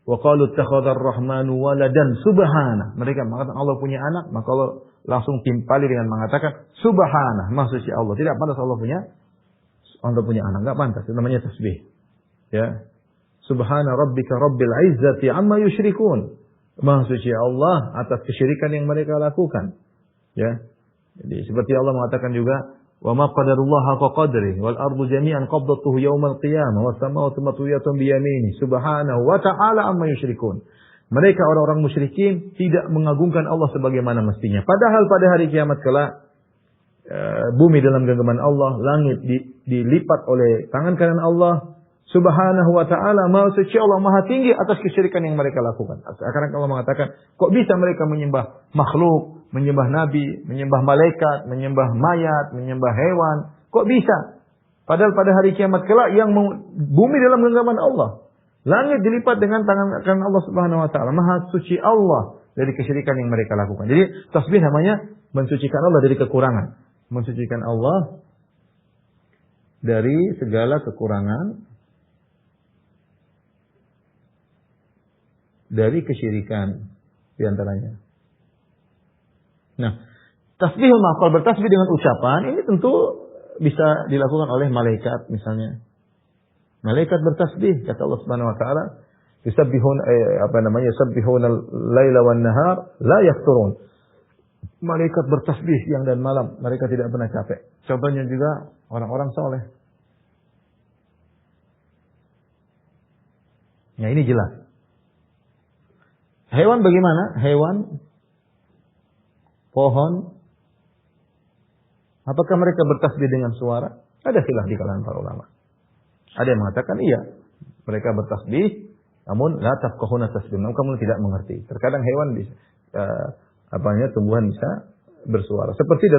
wa qalu ittakhadhar rahmanu waladan subhana. Mereka mengatakan Allah punya anak, maka Allah langsung timpali dengan mengatakan subhana, Maha Suci Allah. Tidak pantas Allah punya anak, enggak pantas. Itu namanya tasbih. Ya. Subhana rabbika rabbil izzati amma yusyrikun. Maha Suci Allah atas kesyirikan yang mereka lakukan. Ya. Jadi seperti Allah mengatakan juga, wa ma qadarullah haqqa qadri wal ardu jami'an qabdatuhu yaumal qiyamah was samawati matwiyatun bi yamini subhanahu wa ta'ala amma yusyrikun. Mereka orang-orang musyrikin tidak mengagungkan Allah sebagaimana mestinya. Padahal pada hari kiamat kelak bumi dalam genggaman Allah, langit dilipat oleh tangan kanan Allah. Subhanahu wa ta'ala, Maha Suci Allah, Maha Tinggi atas kesyirikan yang mereka lakukan. Sekarang Allah mengatakan, kok bisa mereka menyembah makhluk, menyembah nabi, menyembah malaikat, menyembah mayat, menyembah hewan? Kok bisa? Padahal pada hari kiamat kelak yang bumi dalam genggaman Allah, langit dilipat dengan tangan kanan Allah Subhanahu wa ta'ala. Maha Suci Allah dari kesyirikan yang mereka lakukan. Jadi tasbih namanya mensucikan Allah dari kekurangan. Mensucikan Allah dari segala kekurangan, dari kesyirikan di antaranya. Nah, tasbihul maqal, bertasbih dengan ucapan, ini tentu bisa dilakukan oleh malaikat misalnya. Malaikat bertasbih, kata Allah Subhanahu wa taala, Yusabbihun yusabbihuna al-laila wan nahar la yafturun. Malaikat bertasbih siang dan malam, mereka tidak pernah capek. Contohnya juga orang-orang soleh. Nah, ini jelas. Hewan bagaimana? Hewan, pohon, apakah mereka bertasbih dengan suara? Ada khilaf di kalangan para ulama. Ada yang mengatakan iya, mereka bertasbih, namun la tafqahuna tasbihahum, kamu tidak mengerti. Terkadang hewan bisa tumbuhan bisa bersuara. Seperti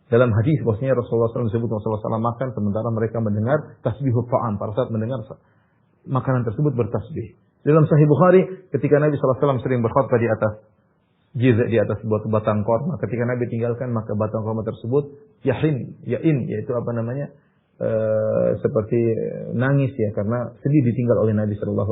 dalam hadis bahwasanya Rasulullah SAW disebut Rasulullah SAW makan sementara mereka mendengar tasbihut ta'am. Pada saat mendengar makanan tersebut bertasbih. Dalam Sahih Bukhari ketika Nabi SAW sering berkhutbah di atas sebuah batang korma. Ketika Nabi tinggalkan maka batang korma tersebut yain yaitu seperti nangis ya karena sedih ditinggal oleh Nabi SAW.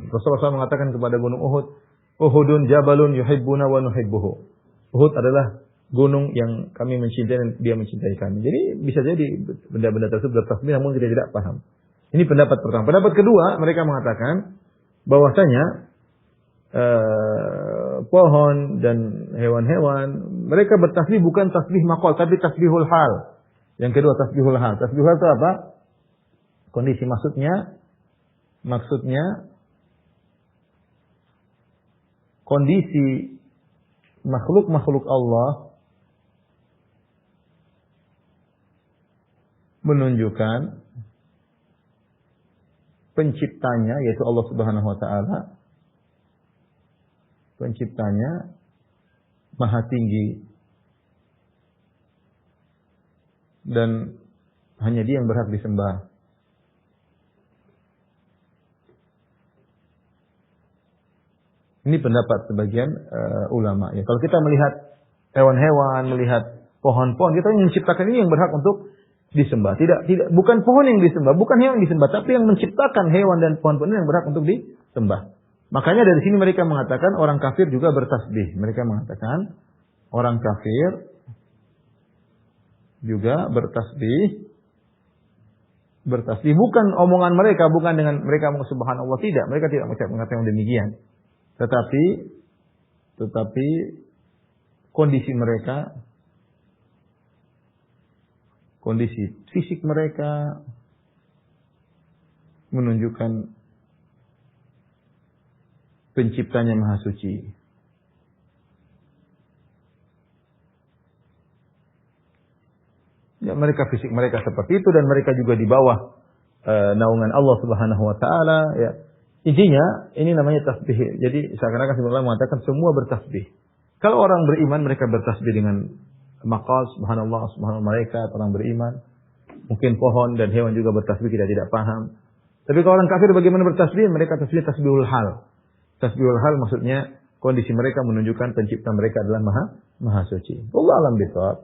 Rasulullah SAW mengatakan kepada gunung Uhud, Uhudun jabalun yuhibbuna wa nuhibbuhu. Uhud adalah gunung yang kami mencintai dan dia mencintai kami. Jadi bisa jadi benda-benda tersebut bertasbih namun kita tidak paham. Ini pendapat pertama. Pendapat kedua, mereka mengatakan bahwasanya pohon dan hewan-hewan mereka bertasbih bukan tasbih maqal tapi tasbihul hal. Yang kedua tasbihul hal. Tasbihul hal itu apa? Kondisi maksudnya kondisi makhluk-makhluk Allah menunjukkan penciptanya yaitu Allah Subhanahu wa taala, penciptanya maha tinggi dan hanya Dia yang berhak disembah. Ini pendapat sebagian ulama. Ya, kalau kita melihat hewan-hewan, melihat pohon-pohon, kita yang menciptakan ini yang berhak untuk disembah. Bukan pohon yang disembah, bukan hewan yang disembah, tapi yang menciptakan hewan dan pohon-pohon yang berhak untuk disembah. Makanya dari sini mereka mengatakan orang kafir juga bertasbih. Mereka mengatakan orang kafir juga bertasbih. Bertasbih bukan omongan mereka, bukan dengan mereka subhanallah, tidak. Mereka tidak mengatakan demikian. Tetapi kondisi mereka, kondisi fisik mereka menunjukkan penciptanya maha suci. Ya, mereka fisik mereka seperti itu dan mereka juga di bawah naungan Allah Subhanahu wa taala ya. Intinya ini namanya tasbih. Jadi seakan-akan sebenarnya mengatakan semua bertasbih. Kalau orang beriman mereka bertasbih dengan maqal subhanallah, subhanallah malaikat orang beriman. Mungkin pohon dan hewan juga bertasbih kita tidak paham. Tapi kalau orang kafir bagaimana bertasbih? Mereka tasbihul hal. Tasbihul hal maksudnya kondisi mereka menunjukkan pencipta mereka adalah maha suci. Allah alam bisawab.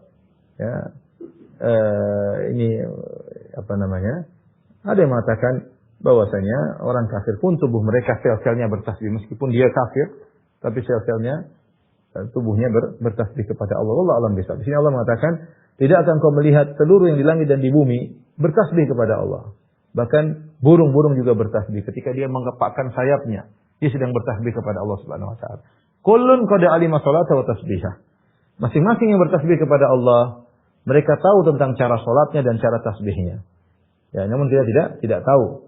Ya. Ini apa namanya? Ada yang mengatakan bahwasanya orang kafir pun tubuh mereka sel-selnya bertasbih meskipun dia kafir, tapi sel-selnya tubuhnya bertasbih kepada Allah. Allah alam bisawab. Di sini Allah mengatakan, tidak akan kau melihat seluruh yang di langit dan di bumi bertasbih kepada Allah. Bahkan burung-burung juga bertasbih ketika dia mengepakkan sayapnya. Dia sedang bertasbih kepada Allah Subhanahu wa taala. Kullun qad alima salata wa tasbihah. Masing-masing yang bertasbih kepada Allah, mereka tahu tentang cara salatnya dan cara tasbihnya. Ya, namun kita tidak tahu.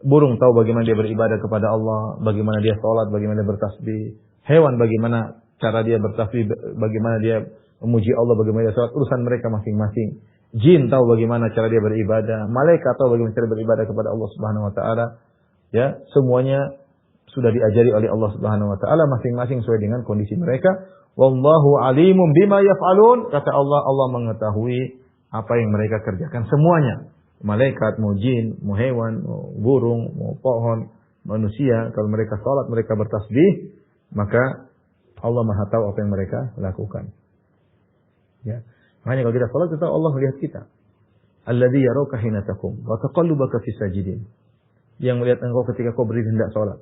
Burung tahu bagaimana dia beribadah kepada Allah, bagaimana dia salat, bagaimana dia bertasbih. Hewan bagaimana cara dia bertasbih, bagaimana dia memuji Allah, bagaimana dia salat, urusan mereka masing-masing. Jin tahu bagaimana cara dia beribadah, malaikat tahu bagaimana cara beribadah kepada Allah Subhanahu wa taala. Ya, semuanya sudah diajari oleh Allah Subhanahu wa taala masing-masing sesuai dengan kondisi mereka. Wallahu alimun bima yaf'alun, kata Allah, Allah mengetahui apa yang mereka kerjakan semuanya. Malaikat, mau jin, mau hewan, mau burung, mau pohon, manusia, kalau mereka salat, mereka bertasbih, maka Allah Maha tahu apa yang mereka lakukan. Ya. Makanya kalau kita salat, kita Allah melihat kita. Alladzi yarauka hina taqum wa taqallubaka fis sajidin. Yang melihat engkau ketika kau berdiri hendak salat.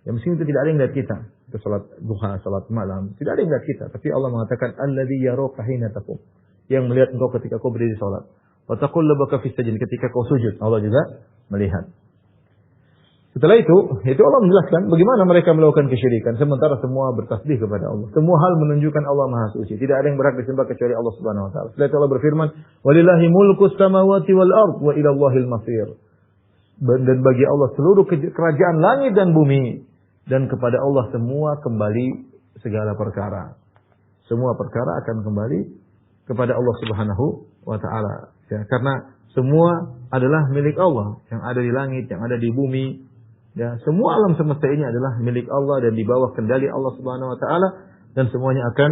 Ya mungkin itu tidak ada yang melihat kita. Itu salat duha, salat malam, tidak ada yang melihat kita, tapi Allah mengatakan alladzi yarauka hina taqum. Yang melihat engkau ketika kau berdiri salat. Wa taqallubaka fis sajidin, ketika kau sujud, Allah juga melihat. Setelah itu Allah menjelaskan bagaimana mereka melakukan kesyirikan sementara semua bertasbih kepada Allah. Semua hal menunjukkan Allah Maha Suci. Tidak ada yang berhak disembah kecuali Allah Subhanahu wa taala. Setelah itu Allah berfirman, "Walillahi mulkus samawati wal ard wa ila Allahil masir." Dan bagi Allah seluruh kerajaan langit dan bumi, dan kepada Allah semua kembali segala perkara. Semua perkara akan kembali kepada Allah Subhanahu wa taala. Ya, karena semua adalah milik Allah, yang ada di langit, yang ada di bumi. Ya, semua alam semesta ini adalah milik Allah dan di bawah kendali Allah Subhanahu wa taala, dan semuanya akan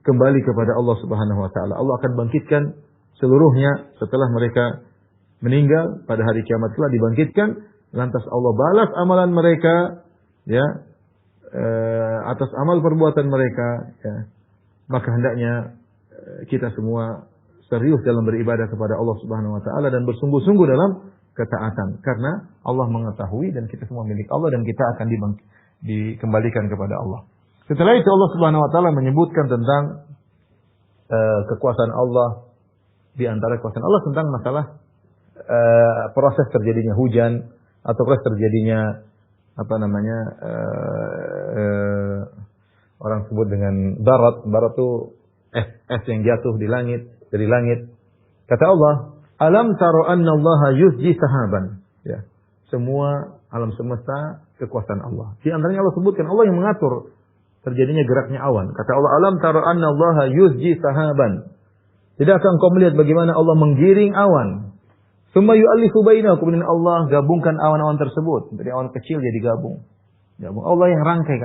kembali kepada Allah Subhanahu wa taala. Allah akan bangkitkan seluruhnya setelah mereka meninggal, pada hari kiamat telah dibangkitkan, lantas Allah balas amalan mereka, ya, atas amal perbuatan mereka, ya. Maka hendaknya kita semua serius dalam beribadah kepada Allah Subhanahu wa taala dan bersungguh-sungguh dalam ketaatan, karena Allah mengetahui dan kita semua milik Allah dan kita akan dikembalikan kepada Allah. Setelah itu Allah Subhanahu wa taala menyebutkan tentang kekuasaan Allah. Di antara kekuasaan Allah tentang masalah proses terjadinya hujan atau proses terjadinya orang sebut dengan barat. Barat itu es yang jatuh dari langit. Kata Allah, alam taro anna Allah yusji sahaban. Ya. Semua alam semesta kekuasaan Allah. Di antaranya Allah sebutkan Allah yang mengatur terjadinya geraknya awan. Kata Allah, alam taro anna Allah yusji sahaban. Tidakkah engkau melihat bagaimana Allah menggiring awan? Summa yu'allifu bainahu, kemudian Allah gabungkan awan-awan tersebut. Dari awan kecil jadi gabung. Allah yang rangkai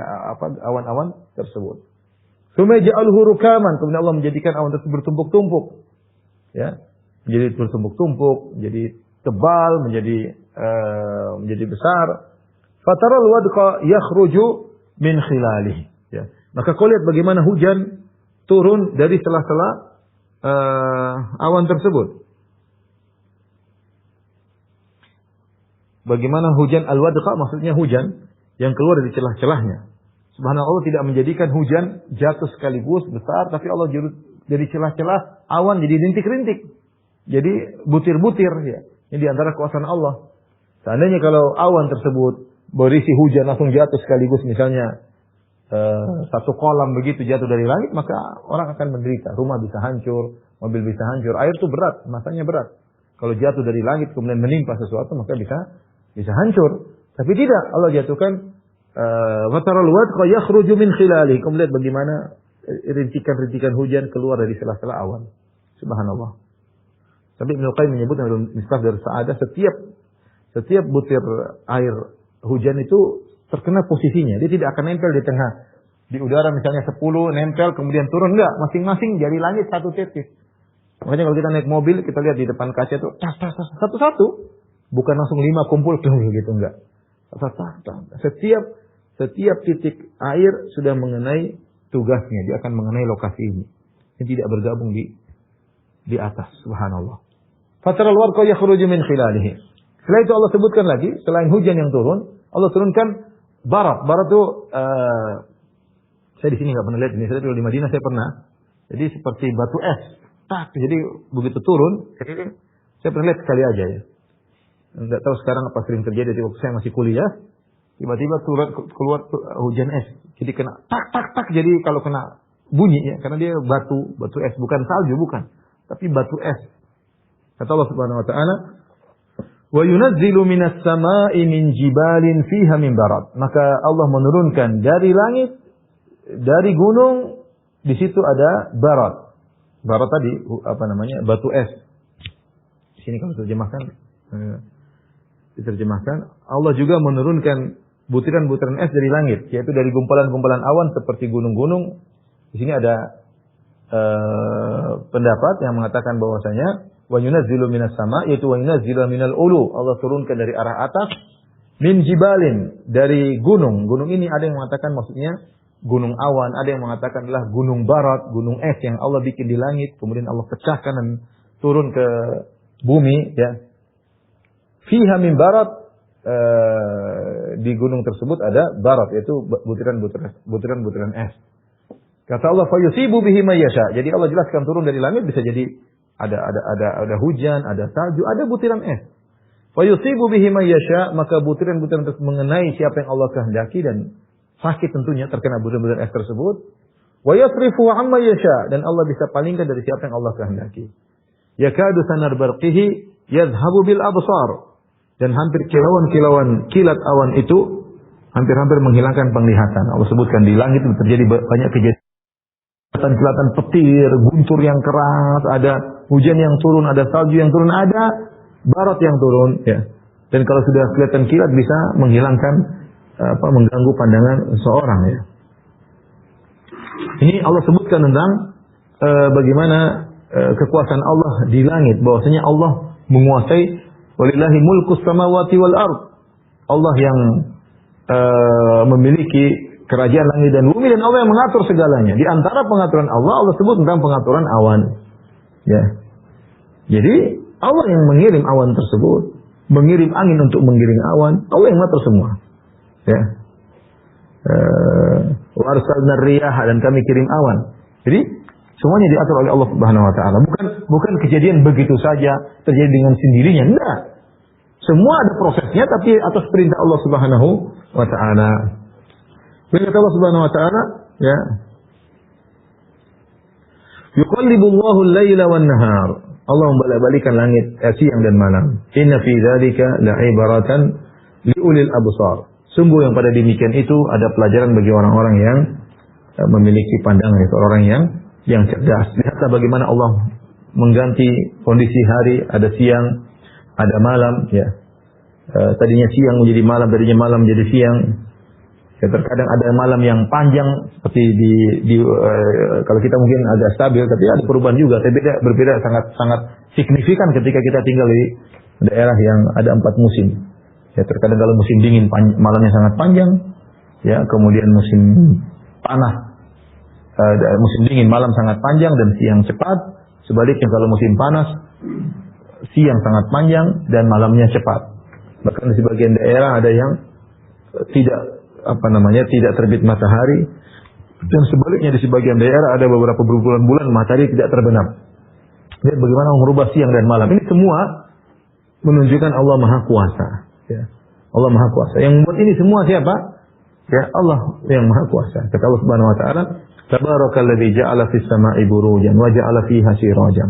awan-awan tersebut. Summa ja'alhu rukaman, kemudian Allah menjadikan awan tersebut bertumpuk-tumpuk. Ya. Menjadi bertumpuk-tumpuk, menjadi tebal, menjadi besar. Fataral wadqa yakhruju min khilalihi. Ya. Maka kau lihat bagaimana hujan turun dari sela-sela awan tersebut. Bagaimana hujan al-wadqa, maksudnya hujan yang keluar dari celah-celahnya. Subhanallah, tidak menjadikan hujan jatuh sekaligus besar, tapi Allah dari celah-celah awan jadi rintik-rintik. Jadi butir-butir, ya. Ini di antara kuasaan Allah. Seandainya kalau awan tersebut berisi hujan langsung jatuh sekaligus, misalnya satu kolam begitu jatuh dari langit, maka orang akan menderita. Rumah bisa hancur, mobil bisa hancur. Air itu berat, masanya berat. Kalau jatuh dari langit kemudian menimpa sesuatu, maka bisa hancur. Tapi tidak, Allah jatuhkan wataral wadqa yakhruju min khilalihi. Kamu lihat bagaimana rintikan-rintikan hujan keluar dari sela-sela awan. Subhanallah. Tapi Ibnu Qayyim menyebut dalam Miftah Darus Sa'adah, setiap butir air hujan itu terkena posisinya. Dia tidak akan nempel di tengah. Di udara misalnya 10 nempel kemudian turun, enggak, masing-masing dari langit satu tetes. Makanya kalau kita naik mobil, kita lihat di depan kaca itu satu-satu. Bukan langsung 5 kumpul gitu, enggak. Setiap titik air sudah mengenai tugasnya, dia akan mengenai lokasi ini. Ini tidak bergabung di atas, subhanallah. Fataral wadqa yakhruju min khilalihi. Setelah itu Allah sebutkan lagi, selain hujan yang turun, Allah turunkan barat. Barat itu saya di sini enggak pernah lihat ini, saya di Madinah saya pernah. Jadi seperti batu es. Jadi begitu turun, saya pernah lihat sekali aja ya. Enggak tahu sekarang apa sering terjadi di waktu saya masih kuliah, tiba-tiba keluar hujan es. Jadi kena tak, jadi kalau kena bunyi ya, karena dia batu es, bukan salju, bukan, tapi batu es. Kata Allah Subhanahu wa taala, "Wa yunazzilu minas sama'i min jibalin fiha min barat." Maka Allah menurunkan dari langit, dari gunung, di situ ada barat. Barat tadi batu es. Di sini kalau diterjemahkan, Allah juga menurunkan butiran-butiran es dari langit, yaitu dari gumpalan-gumpalan awan seperti gunung-gunung. Di sini ada pendapat yang mengatakan bahwasanya wa yunazzilu minas sama, yaitu wa yunazzilu minal ulu. Allah turunkan dari arah atas, min jibalin, dari gunung. Gunung ini ada yang mengatakan maksudnya gunung awan, ada yang mengatakan adalah gunung barat, gunung es yang Allah bikin di langit, kemudian Allah pecahkan dan turun ke bumi, ya. Fiha min barat, di gunung tersebut ada barat, yaitu butiran-butiran es. Kata Allah, fayusibu bihi may yasha. Jadi Allah jelaskan turun dari langit bisa jadi ada hujan, ada salju, ada butiran es. Wa yusibu bihi may yasha, maka butiran-butiran tersebut mengenai siapa yang Allah kehendaki dan sakit tentunya terkena butiran-butiran es tersebut. Wa yasrifu amma yasha, dan Allah bisa palingkan dari siapa yang Allah kehendaki. Yakadu sanar barqihi yadhhabu bil absar, dan hampir kilauan kilat awan itu hampir-hampir menghilangkan penglihatan. Allah sebutkan di langit terjadi banyak kejadian. Kilatan petir, guntur yang keras, ada hujan yang turun, ada salju yang turun, ada barat yang turun, ya. Dan kalau sudah kelihatan kilat bisa menghilangkan mengganggu pandangan seorang, ya. Ini Allah sebutkan tentang bagaimana kekuasaan Allah di langit, bahwasanya Allah menguasai, walillahi mulkus samawati wal ard. Allah yang memiliki kerajaan langit dan bumi, dan Allah yang mengatur segalanya. Di antara pengaturan Allah sebut tentang pengaturan awan. Ya. Jadi Allah yang mengirim awan tersebut, mengirim angin untuk mengiring awan, Allah yang mengatur semua. Ya. Wa arsalna riyaha, dan kami kirim awan. Jadi semuanya diatur oleh Allah Subhanahu wa taala. Bukan kejadian begitu saja terjadi dengan sendirinya, enggak. Semua ada prosesnya, tapi atas perintah Allah Subhanahu wa taala. Perintah Allah Subhanahu wa taala, ya. Yuqallibullahu al-laila wan-nahar. Allah membolak-balikkan langit siang dan malam. Inna fi dzalika la'ibaratan liulil absar. Sungguh yang pada demikian itu ada pelajaran bagi orang-orang yang memiliki pandangan, itu orang yang cerdas. Lihatlah bagaimana Allah mengganti kondisi hari, ada siang, ada malam, ya. Tadinya siang menjadi malam, tadinya malam menjadi siang. Ya, terkadang ada malam yang panjang seperti kalau kita mungkin agak stabil, tapi ada perubahan juga. Tapi berbeda sangat signifikan ketika kita tinggal di daerah yang ada 4 musim. Ya, terkadang kalau musim dingin malamnya sangat panjang, ya, kemudian musim panas, musim dingin malam sangat panjang dan siang cepat. Sebaliknya kalau musim panas siang sangat panjang dan malamnya cepat. Bahkan di sebagian daerah ada yang tidak terbit matahari, dan sebaliknya di sebagian daerah ada beberapa berbulan-bulan matahari tidak terbenam. Lihat bagaimana merubah siang dan malam. Ini semua menunjukkan Allah Maha Kuasa. Ya. Allah Maha Kuasa. Yang membuat ini semua siapa? Ya, Allah yang Maha Kuasa. Kata Allah Subhanahu wa taala, "Tabarakalladzi ja'ala fis sama'i burujan wa ja'ala fiha sirajan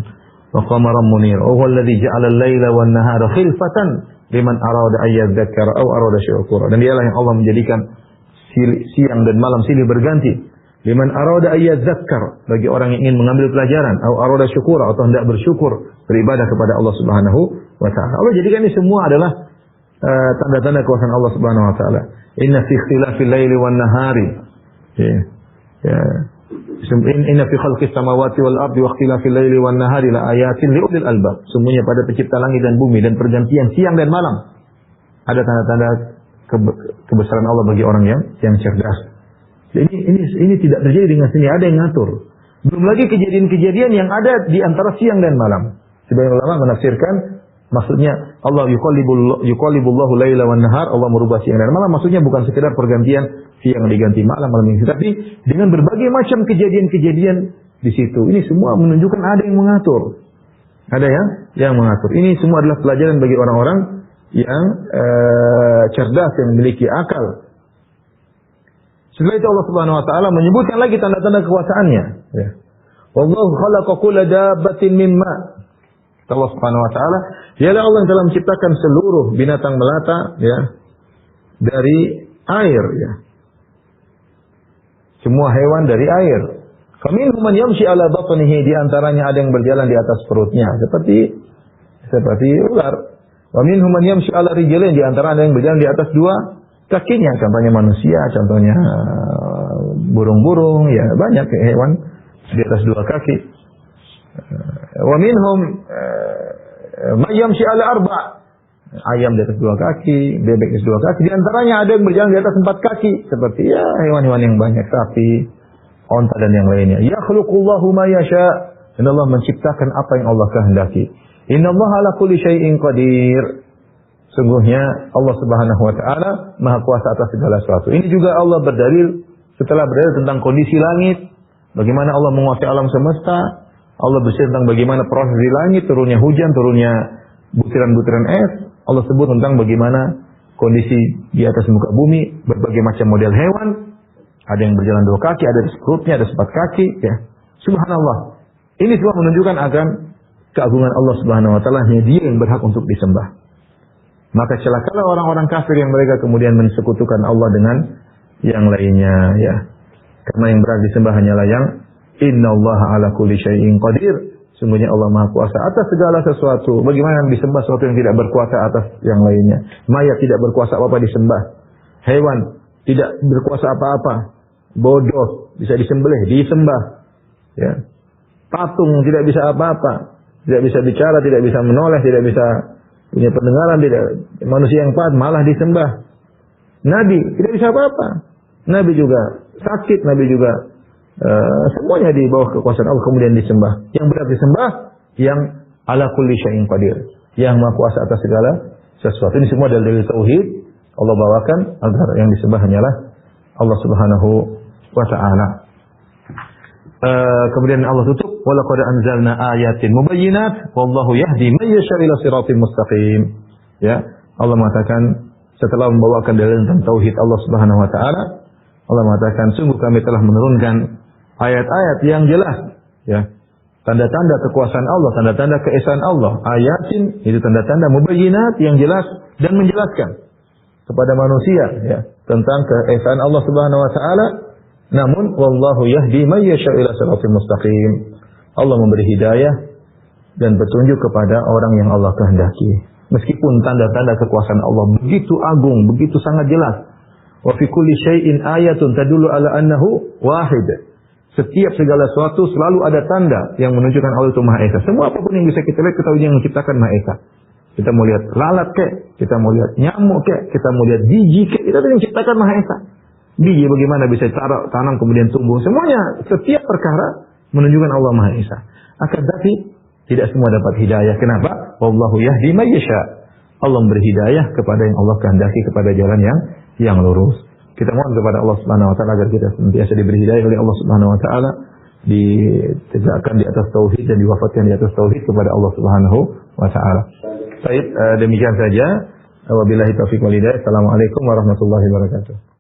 wa qamaran munira. Wa huwa alladzi ja'ala al-laila wan nahara khilfatan liman arada an yadhakkara aw arada syukura." Dan dialah yang Allah menjadikan siang dan malam silih berganti. Liman arada an yadhakkar, bagi orang yang ingin mengambil pelajaran, aw arada syukura, atau hendak bersyukur, beribadah kepada Allah Subhanahu wa taala. Allah jadikan ini semua adalah tanda-tanda kekuasaan Allah Subhanahu wa taala. Inna fi ikhtilafil laili wan nahari. Inna fi khalqis samawati wal ardi wa ikhtilafil laili wan nahari la ayatin liulil albab. Semuanya pada pencipta langit dan bumi dan pergantian siang dan malam ada tanda-tanda kebesaran Allah bagi orang yang cerdas. Ini tidak terjadi dengan sendiri, ada yang ngatur. Belum lagi kejadian-kejadian yang ada di antara siang dan malam. Sebagian ulama menafsirkan maksudnya Allah yuqallibullahu laila wan nahar, Allah merubah siang dan malam, maksudnya bukan sekedar pergantian siang diganti malam, malam ini, tapi dengan berbagai macam kejadian-kejadian di situ. Ini semua menunjukkan ada yang mengatur. Ada yang mengatur. Ini semua adalah pelajaran bagi orang-orang yang cerdas, yang memiliki akal. Setelah itu Allah Subhanahu wa taala menyebutkan lagi tanda-tanda kekuasaannya, ya. Wallahu khalaqa kulla dabbatin mimma. Allah Subhanahu wa taala, dialah Allah yang telah menciptakan seluruh binatang melata, ya, dari air, ya. Semua hewan dari air. Faminhum man yamshi ala batnihi, di antaranya ada yang berjalan di atas perutnya seperti ular. Wa minhum man yamshi ala rijlain, di antara ada yang berjalan di atas 2 kakinya, contohnya manusia, contohnya burung-burung, ya, banyak hewan di atas 2 kaki. Wa minhum man yamshi ala arba', ayam di atas 2 kaki, bebek di atas 2 kaki. Di antaranya ada yang berjalan di atas 4 kaki, seperti ya hewan-hewan yang banyak, sapi, onta dan yang lainnya. Yakhluqullahu ma yasha, dan Allah menciptakan apa yang Allah kehendaki. Innallaha ala kulli syai'in qadir. Sungguhnya Allah Subhanahu wa taala Maha Kuasa atas segala sesuatu. Ini juga Allah setelah berdalil tentang kondisi langit, bagaimana Allah menguasai alam semesta. Allah bercerita tentang bagaimana proses di langit, turunnya hujan, turunnya butiran-butiran es. Allah sebut tentang bagaimana kondisi di atas muka bumi, berbagai macam model hewan. Ada yang berjalan 2 kaki, ada seperutnya, ada 4 kaki. Ya. Subhanallah. Ini semua menunjukkan akan keagungan Allah Subhanahu Wa Taala. Hanya Dia yang berhak untuk disembah. Maka celakalah orang-orang kafir yang mereka kemudian mensekutukan Allah dengan yang lainnya. Ya. Karena yang berhak disembah hanyalah yang Innallaha ala kulli syai'in qadir. Sungguhnya Allah Maha Kuasa atas segala sesuatu. Bagaimana disembah sesuatu yang tidak berkuasa atas yang lainnya? Mayat tidak berkuasa apa-apa disembah. Hewan tidak berkuasa apa-apa. Bodoh bisa disembelih, disembah. Ya. Patung tidak bisa apa-apa. Tidak bisa bicara, tidak bisa menoleh, tidak bisa punya pendengaran, tidak manusia yang kuat malah disembah. Nabi tidak bisa apa-apa. Nabi juga sakit, Nabi juga semuanya di bawah kekuasaan Allah kemudian disembah. Yang berat disembah yang ala kulli syai'in qadir, yang Maha Kuasa atas segala sesuatu. Ini semua dalil tauhid Allah bawakan agar yang disembah hanyalah Allah Subhanahu wa taala. Kemudian Allah tutup walaqad anzalna ayatin mubayyinat wallahu yahdi may yasha' ila siratal mustaqim. Ya, Allah mengatakan setelah membawakan dalil tentang tauhid Allah Subhanahu wa taala, Allah mengatakan sungguh kami telah menurunkan ayat-ayat yang jelas, ya. Tanda-tanda kekuasaan Allah, tanda-tanda keesaan Allah. Ayatin itu tanda-tanda mubayyinat yang jelas dan menjelaskan kepada manusia, ya, tentang keesaan Allah Subhanahu wa taala. Namun wallahu yahdi may yasha' ila siratal mustaqim. Allah memberi hidayah dan petunjuk kepada orang yang Allah kehendaki. Meskipun tanda-tanda kekuasaan Allah begitu agung, begitu sangat jelas. Wa fi kulli syai'in ayatun tadullu ala annahu wahid. Setiap segala sesuatu selalu ada tanda yang menunjukkan Allah itu Maha Esa. Semua apapun yang bisa kita lihat, kita yang menciptakan Maha Esa. Kita mau lihat lalat kek, kita mau lihat nyamuk kek, kita mau lihat biji kek, kita yang menciptakan Maha Esa. Biji bagaimana bisa tanam kemudian tumbuh. Semuanya, setiap perkara menunjukkan Allah Maha Esa. Akan tapi tidak semua dapat hidayah. Kenapa? Wallahu yahdi may yasha'. Allah memberi hidayah kepada yang Allah kehendaki kepada jalan yang lurus. Kita mohon kepada Allah Subhanahu wa taala agar kita senantiasa diberi hidayah oleh Allah Subhanahu wa taala, ditegakkan di atas tauhid dan diwafatkan di atas tauhid kepada Allah Subhanahu wa taala. Baik, demikian saja. Wabillahi taufiq wal hidayah. Assalamualaikum warahmatullahi wabarakatuh.